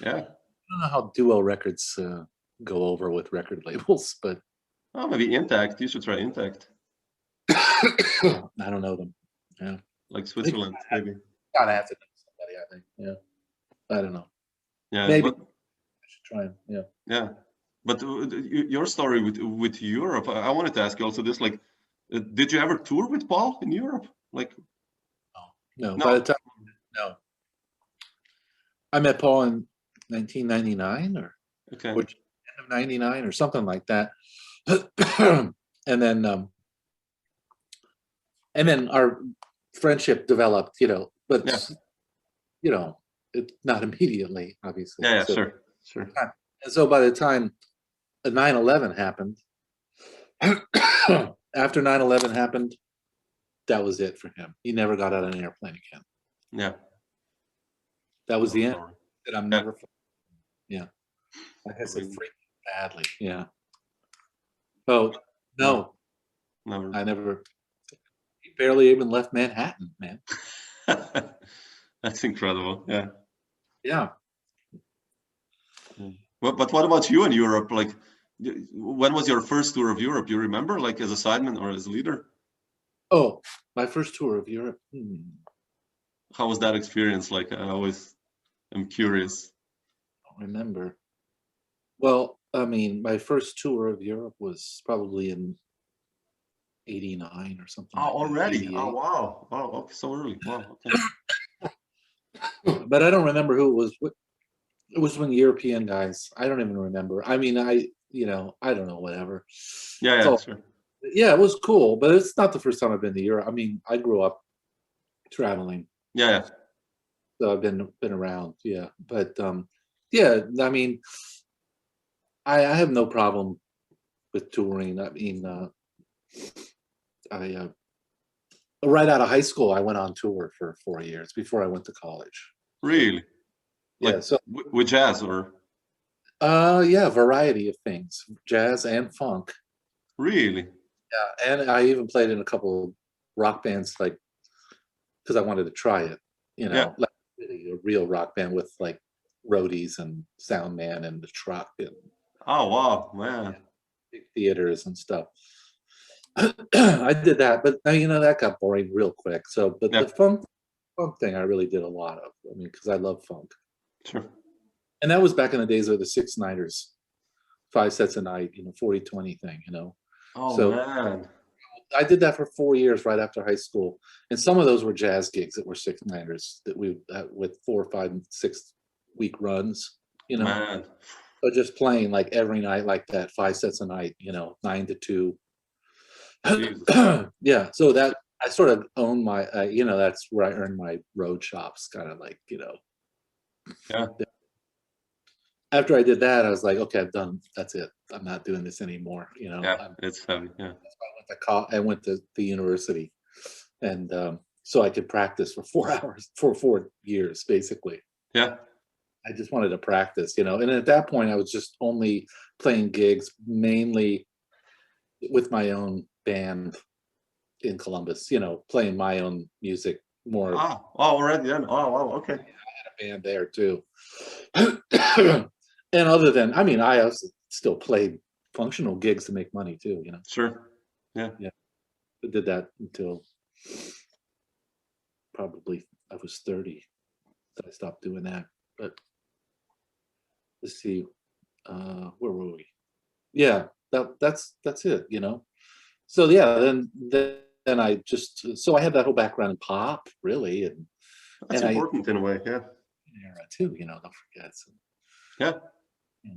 Yeah. I don't know how duo records go over with record labels, but Oh, maybe Intact. You should try Intact. I don't know them. Yeah, Like Switzerland, maybe. gotta have to know somebody. I think. Yeah, I don't know. Yeah, Maybe but, I should try them. Yeah. yeah. But your story with Europe, I wanted to ask you also this. Like, did you ever tour with Paul in Europe? Like, No. No. By the time, no. I met Paul in 1999 or okay, which end of 99 or something like that. and then our friendship developed, but Yeah. it not immediately, obviously. yeah, So, sure. and so by the time 9/11 happened, after 9/11 happened, that was it for him. He never got out of an airplane again. Yeah. That was the end. Sorry. That I'm never. Yeah. I guess it freaked me badly. Yeah. Oh no, Never. I never. He barely even left Manhattan, man. That's incredible. Yeah. Yeah. But what about you in Europe? Like, when was your first tour of Europe? You remember, like as a sideman or as a leader? Oh, my first tour of Europe. How was that experience? Like, I always am curious. I don't remember. Well, I mean, my first tour of Europe was probably in '89 or something. Oh, like that, already? 88. Oh, wow. Oh, okay, so early. Wow. Okay. But I don't remember who it was. It was when European guys. I don't even remember. I mean, I don't know, whatever. Yeah, So, sure. yeah, it was cool, but it's not the first time I've been to Europe. I mean, I grew up traveling. Yeah. So I've been around, yeah. But yeah, I mean, I have no problem with touring. I mean, I right out of high school, I went on tour for 4 years before I went to college. Really? Like, Yeah, so with jazz or? yeah, variety of things, jazz and funk. Really? Yeah, and I even played in a couple of rock bands, like because I wanted to try it. Yeah. Like really a real rock band with like roadies and sound man and the truck and Oh, wow, man. big theaters and stuff. I did that, but that got boring real quick. So, but Yeah. the funk thing I really did a lot of. I mean, because I love funk. Sure. And that was back in the days of the 6-nighters, 5 sets a night, 40-20 thing, Oh, So man. I did that for 4 years right after high school. And some of those were jazz gigs that were 6-nighters that we with 4, 5, and 6 week runs, Man. So just playing like every night like that, 5 sets a night, 9 to 2. Yeah. So that I sort of own my, that's where I earned my road chops, kind of like, Yeah. After I did that, I was like, okay, I've done. That's it. I'm not doing this anymore. Yeah, it's heavy. Yeah. I went to the university, and so I could practice for 4 hours for 4 years, basically. Yeah. I just wanted to practice, and at that point, I was just only playing gigs, mainly with my own band in Columbus. Playing my own music more. Oh, already then. Oh, wow. Okay. I had a band there too. And other than, I mean, I also still played functional gigs to make money too, Sure. Yeah. I did that until probably I was 30 that I stopped doing that. But let's see, where were we? Yeah, that's it, So yeah, then I just, so I had that whole background in pop, really, and That's important in a way. Yeah. era too, don't forget. So. Yeah.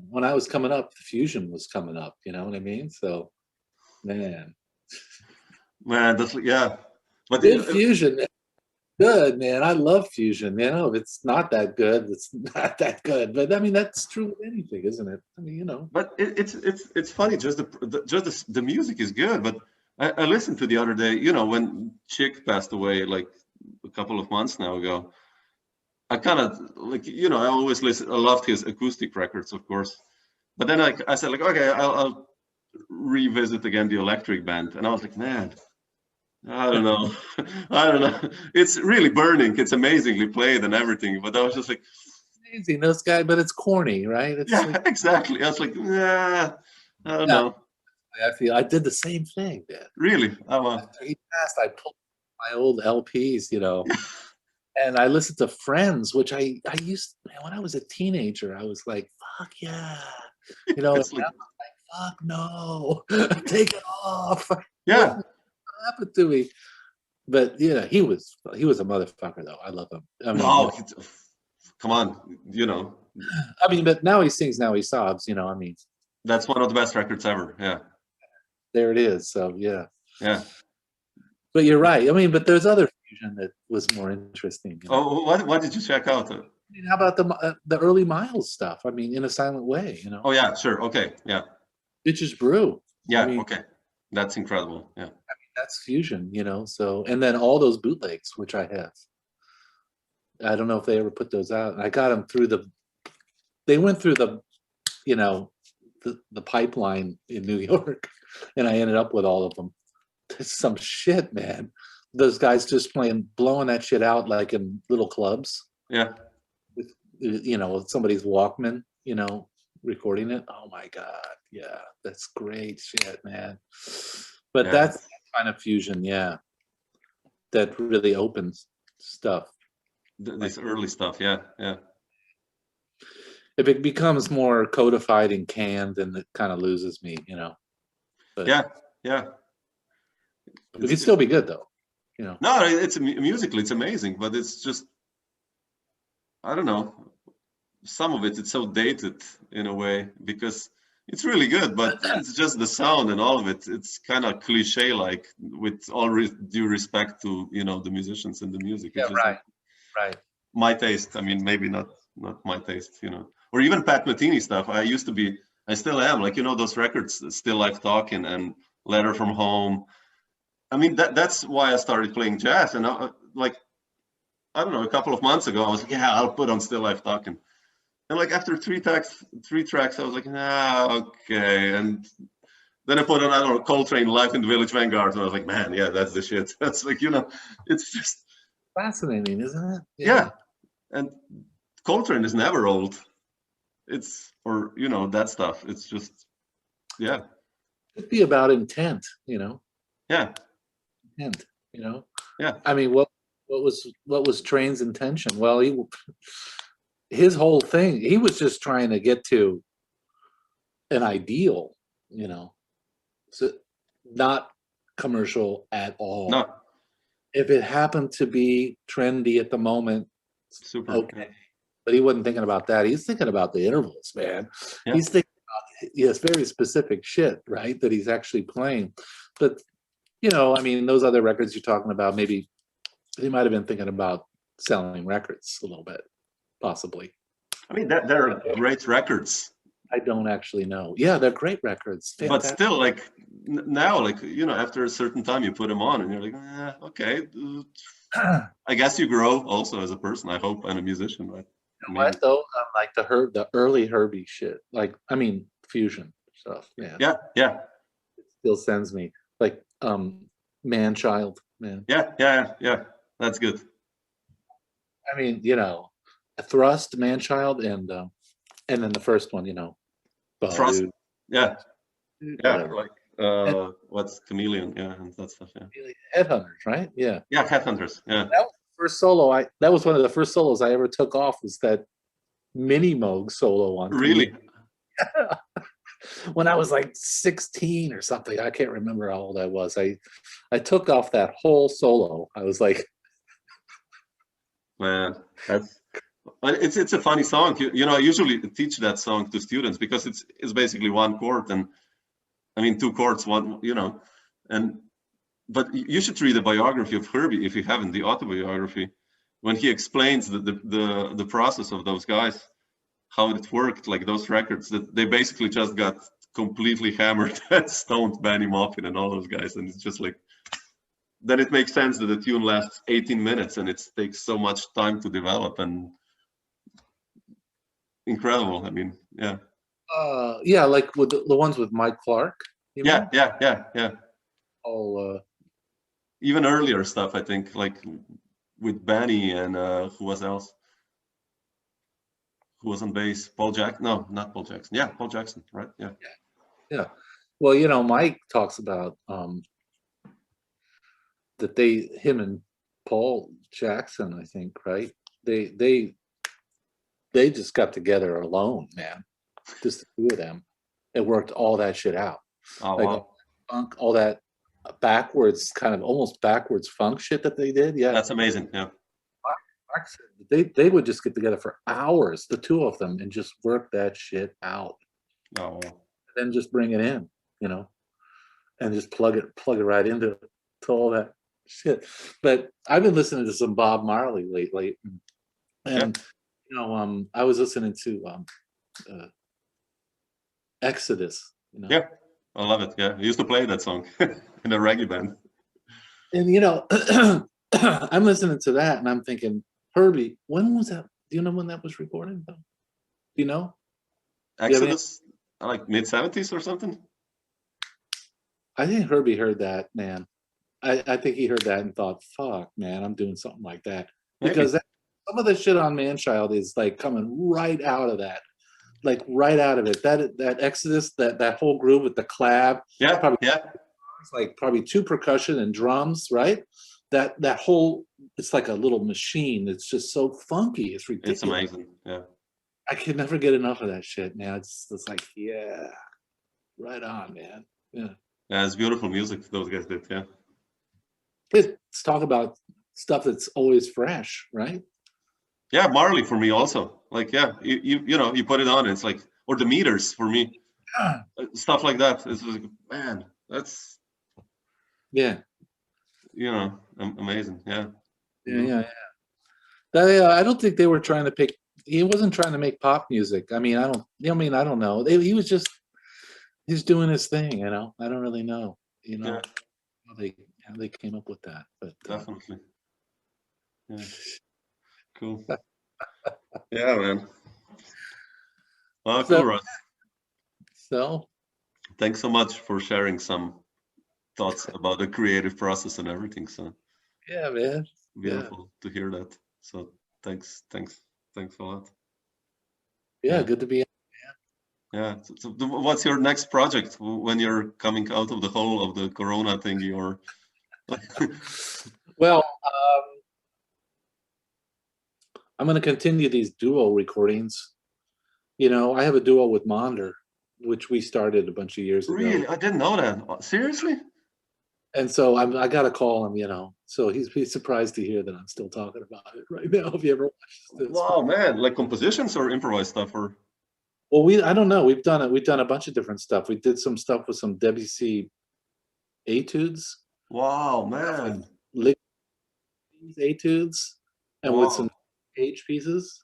When I was coming up, the fusion was coming up. You know what I mean? So, man, that's yeah. But good fusion. Good, man. I love fusion. You know, if it's not that good, it's not that good. But I mean, that's true with anything, isn't it? I mean, you know. but it's funny. Just the music is good. But I listened to the other day. You know, when Chick passed away, like a couple of months now ago. I kind of like, you know, I always listen. I loved his acoustic records, of course. But then I said like, okay, I'll revisit again the electric band, and I was like, man, I don't know, I don't know. It's really burning. It's amazingly played and everything. But I was just like, Amazing, those guys, but it's corny, right? It's yeah, like, exactly. I was like, nah, I don't yeah, know. I did the same thing, man. Really? Oh, well. After he passed, I pulled my old LPs, you know, and I listened to Friends, which I used, man, when I was a teenager, I was like, fuck yeah, you know, It's like, fuck no, take it off. yeah. What happened to me? But yeah, he was a motherfucker though. I love him. I mean, No, come on, you know, but now he sings, now he sobs. You know, I mean, that's one of the best records ever. Yeah, there it is. So yeah, yeah. but you're right. I mean, but there's other fusion that was more interesting. You know? Oh, what did you check out? I mean, how about the early Miles stuff? I mean, In a Silent Way. You know, Oh yeah, sure. Okay, yeah, Bitches Brew. yeah. I mean, Okay, that's incredible. Yeah, that's fusion. You know, so and then all those bootlegs, which I have. I don't know if they ever put those out. I got them through they went through the, you know, the pipeline in New York, and I ended up with all of them. It's some shit, man. Those guys just blowing that shit out like in little clubs yeah, with, you know, with somebody's Walkman, you know, recording it. Oh my God. Yeah, that's great shit, man. But yeah. that's kind of fusion, yeah. That really opens stuff. This early stuff. Yeah, yeah. If it becomes more codified and canned, then it kind of loses me, you know. But Yeah, yeah. it can still be good though, you know. No, it's musically, it's amazing, but it's just, I don't know. Some of it's so dated in a way because it's really good, but it's just the sound and all of it. It's kind of cliche-like, with all due respect to, you know, the musicians and the music. Yeah, It's just right, right. my taste. I mean, maybe not my taste, you know. Or even Pat Metheny stuff. I still am, like, you know, those records, Still Life Talking and Letter from Home. I mean, that's why I started playing jazz. And like, I don't know, a couple of months ago, I was like, yeah, I'll put on Still Life Talking. And like after three tracks, I was like, okay. And then I put on, I don't know, Coltrane, Life in the Village Vanguard, and I was like, man, yeah, that's the shit. That's like, you know, it's just Fascinating, isn't it? yeah. And Coltrane is never old. Or you know, that stuff. It's just, yeah, It'd be about intent, you know. yeah, Intent, you know. yeah, I mean, what was Train's intention? Well, his whole thing, he was just trying to get to an ideal, you know. So not commercial at all. no, If it happened to be trendy at the moment, super. okay. But he wasn't thinking about that. He's thinking about the intervals, man. Yeah. He's thinking about, yes, very specific shit, right? That he's actually playing. But, you know, I mean, those other records you're talking about, maybe he might have been thinking about selling records a little bit, possibly. I mean, they're great records. I don't actually know. Yeah, they're great records. But still, like now, like, you know, after a certain time, you put them on, and you're like, okay. I guess you grow also as a person, I hope, and a musician, right? You know what though? Like the early Herbie shit. Like, I mean, fusion stuff. Yeah. Yeah, yeah. It still sends me like Man Child, man. Yeah. That's good. I mean, you know, Thrust, Man Child, and then the first one, you know, Thrust. Yeah. Whatever. Like what's Chameleon? Yeah, and that stuff. Yeah. Headhunters, right? Yeah. Yeah, Headhunters. Yeah. That was the first solo. That was one of the first solos I ever took off. Was that Mini Moog solo on? Really? When I was like 16 or something, I can't remember how old I was. I took off that whole solo. I was like, man, that's It's a funny song. You know, I usually teach that song to students because it's basically one chord, and I mean two chords, one, you know, but you should read the biography of Herbie if you haven't, the autobiography, when he explains the process of those guys, how it worked, like those records, that they basically just got completely hammered and stoned Benny Maupin and all those guys, and it's just like, then it makes sense that the tune lasts 18 minutes and it takes so much time to develop, and incredible. I mean, yeah. Yeah, like with the ones with Mike Clark. Yeah. All even earlier stuff, I think, like with Benny and who was else? Who was on bass? Paul Jackson? No, not Paul Jackson. Yeah, Paul Jackson, right? Yeah. Yeah. Well, you know, Mike talks about that him and Paul Jackson, I think, right? They just got together alone, man. Just the two of them. It worked all that shit out. Oh, like wow. funk, all that backwards, kind of almost backwards funk shit that they did. Yeah. That's amazing. Yeah. They would just get together for hours, the two of them, and just work that shit out. Oh, wow. Then just bring it in, you know, and just plug it right into all that shit. But I've been listening to some Bob Marley lately, and you know, I was listening to Exodus. You know? Yeah, I love it. Yeah, I used to play that song in a reggae band. And you know, I'm listening to that, and I'm thinking, Herbie, when was that? Do you know when that was recorded? Though? Do you know? Exodus, like mid-70s or something? I think Herbie heard that, man. I think he heard that and thought, fuck, man, I'm doing something like that. Because some of the shit on Manchild is like coming right out of that. Like right out of it. That Exodus, that whole groove with the clav. Yeah, It's like probably two percussion and drums, right? That whole, it's like a little machine. It's just so funky. It's ridiculous. It's amazing. Yeah. I could never get enough of that shit, man. It's like, yeah, right on, man. Yeah. Yeah, it's beautiful music those guys did. Yeah. Let's talk about stuff that's always fresh, right? Yeah, Marley for me also. Like, yeah, you know, you put it on, it's like, or the meters for me, stuff like that. It's like, man, that's, yeah, you know, amazing. Yeah. Yeah. I don't think they were trying to pick. He wasn't trying to make pop music. I mean, I don't know. He was just, he's doing his thing. You know, I don't really know. You know, how they came up with that, but definitely. Yeah. Cool. Yeah, man. Well, cool, Russ. So, thanks so much for sharing some thoughts about the creative process and everything. So, yeah, man. Beautiful to hear that. So, thanks a lot. Yeah, good to be. Yeah. So what's your next project when you're coming out of the hole of the Corona thingy, or? Well, I'm going to continue these duo recordings. You know, I have a duo with Monder, which we started a bunch of years ago. Really? I didn't know that. Seriously? And so I got to call him, you know. So he's surprised to hear that I'm still talking about it right now. If you ever watched this. Wow, man! Like compositions or improvised stuff, or? Well, I don't know. We've done a bunch of different stuff. We did some stuff with some Debussy etudes. Wow, man! Etudes, and with some Cage pieces.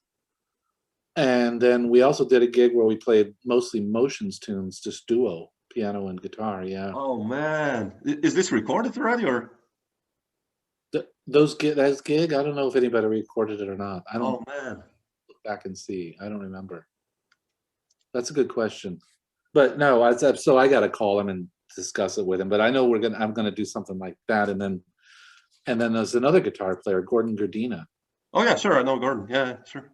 And then we also did a gig where we played mostly motions tunes, just duo, piano and guitar. Yeah. Oh man, is this recorded already, or? That gig, I don't know if anybody recorded it or not. I don't. Oh man. Look back and see. I don't remember. That's a good question. But no, so I got to call him and discuss it with him. But I know I'm gonna do something like that, and then there's another guitar player, Gordon Gardina. Oh yeah, sure. I know Gordon. Yeah, sure.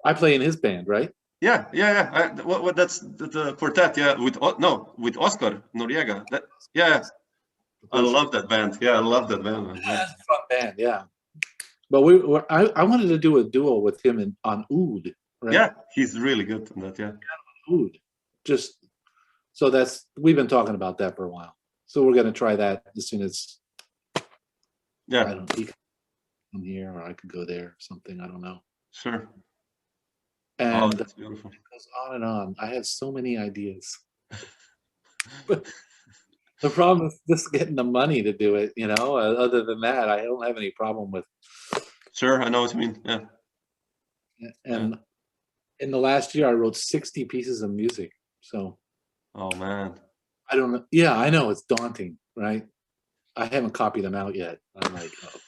I play in his band, right? Yeah. What that's the quartet? Yeah, with Oscar Noriega. Yeah. I love that band. Yeah, I love that band. Yeah, it's a fun band. Yeah. But I wanted to do a duo with him on Oud. Right? Yeah, he's really good on that. Yeah. Oud. Just so we've been talking about that for a while. So we're gonna try that as soon as. Yeah. I don't know. He could come here, or I could go there, or something. I don't know. Sure. And That's beautiful. it goes on and on. I have so many ideas. But the problem is just getting the money to do it, Other than that, I don't have any problem with. Sure, I know what you mean. Yeah. And in the last year, I wrote 60 pieces of music. So. Oh man. I don't know. Yeah, I know it's daunting, right? I haven't copied them out yet. I'm like, oh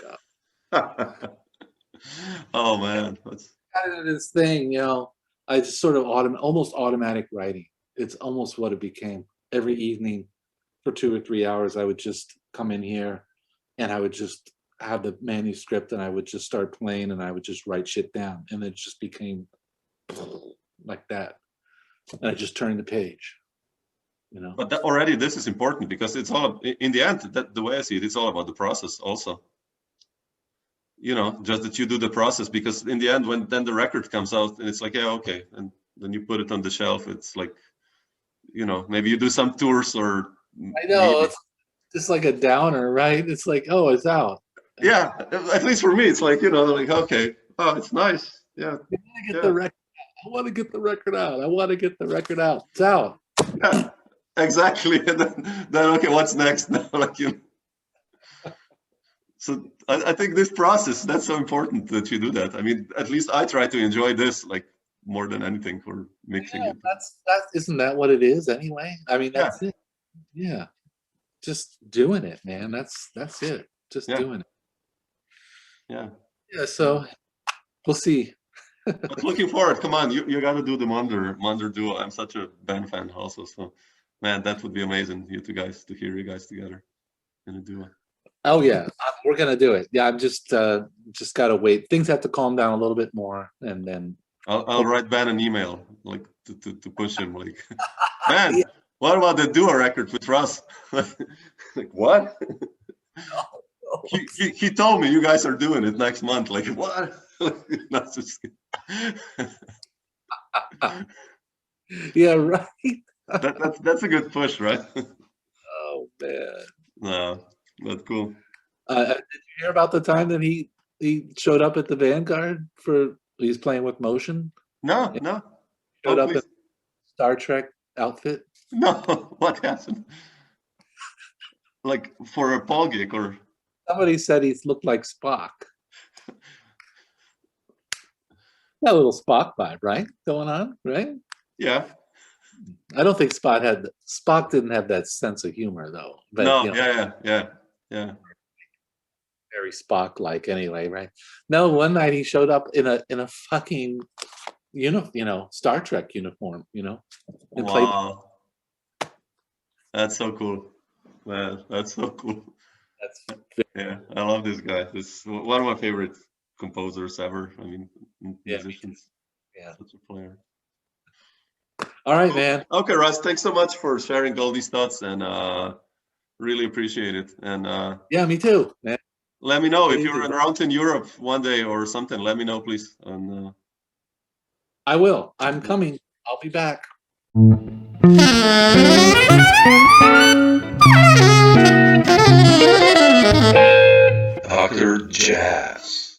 god. Oh man, that's Kind of this thing, I just sort of almost automatic writing. It's almost what it became. Every evening for 2 or 3 hours, I would just come in here and I would just have the manuscript and I would just start playing and I would just write shit down. And it just became like that. And I just turned the page. But that already, this is important because it's all in the end. That the way I see it, it's all about the process, also. Just that you do the process, because in the end, when then the record comes out, and it's like, yeah, okay, and then you put it on the shelf. It's like, maybe you do some tours or. I know it's just like a downer, right? It's like, oh, it's out. Yeah, at least for me, it's like like, okay, oh, it's nice. Yeah. I want to get the record out. I want to get the record out. It's out. Yeah. Exactly. And then okay, what's next now? So I think this process, that's so important that you do that. I mean, at least I try to enjoy this more than anything for mixing it. Isn't that what it is anyway? I mean, that's it. Yeah. Just doing it, man. That's it. Just doing it. Yeah. Yeah, so we'll see. But looking forward, come on, you got to do the Monder duo. I'm such a band fan also, so man, that would be amazing. To hear you guys together in a duo. Oh yeah, we're gonna do it. Yeah, I'm just gotta wait. Things have to calm down a little bit more, and then I'll write Ben an email to push him man, what about the duo record with Russ? What? He told me you guys are doing it next month. What? Not just yeah, right. That's a good push, right? Oh man. No, that's cool. Did you hear about the time that he showed up at the Vanguard he's playing with motion? No. Showed up in Star Trek outfit? No, what happened? For a Paul gig or? Somebody said he looked like Spock. That little Spock vibe, right? Going on, right? Yeah. I don't think Spock didn't have that sense of humor though. But, no, yeah. Very Spock-like anyway, right? No, one night he showed up in a fucking Star Trek uniform, and wow. That's so cool. Man, that's so cool. Yeah, I love this guy. This is one of my favorite composers ever. I mean, musicians. Yeah. Such a player. All right, man. Okay, Russ, thanks so much for sharing all these thoughts, and really appreciate it. And yeah, me too, man. Let me know if you're around in Europe one day or something. Let me know, please. And I will. I'm coming. I'll be back. Dr. Jazz.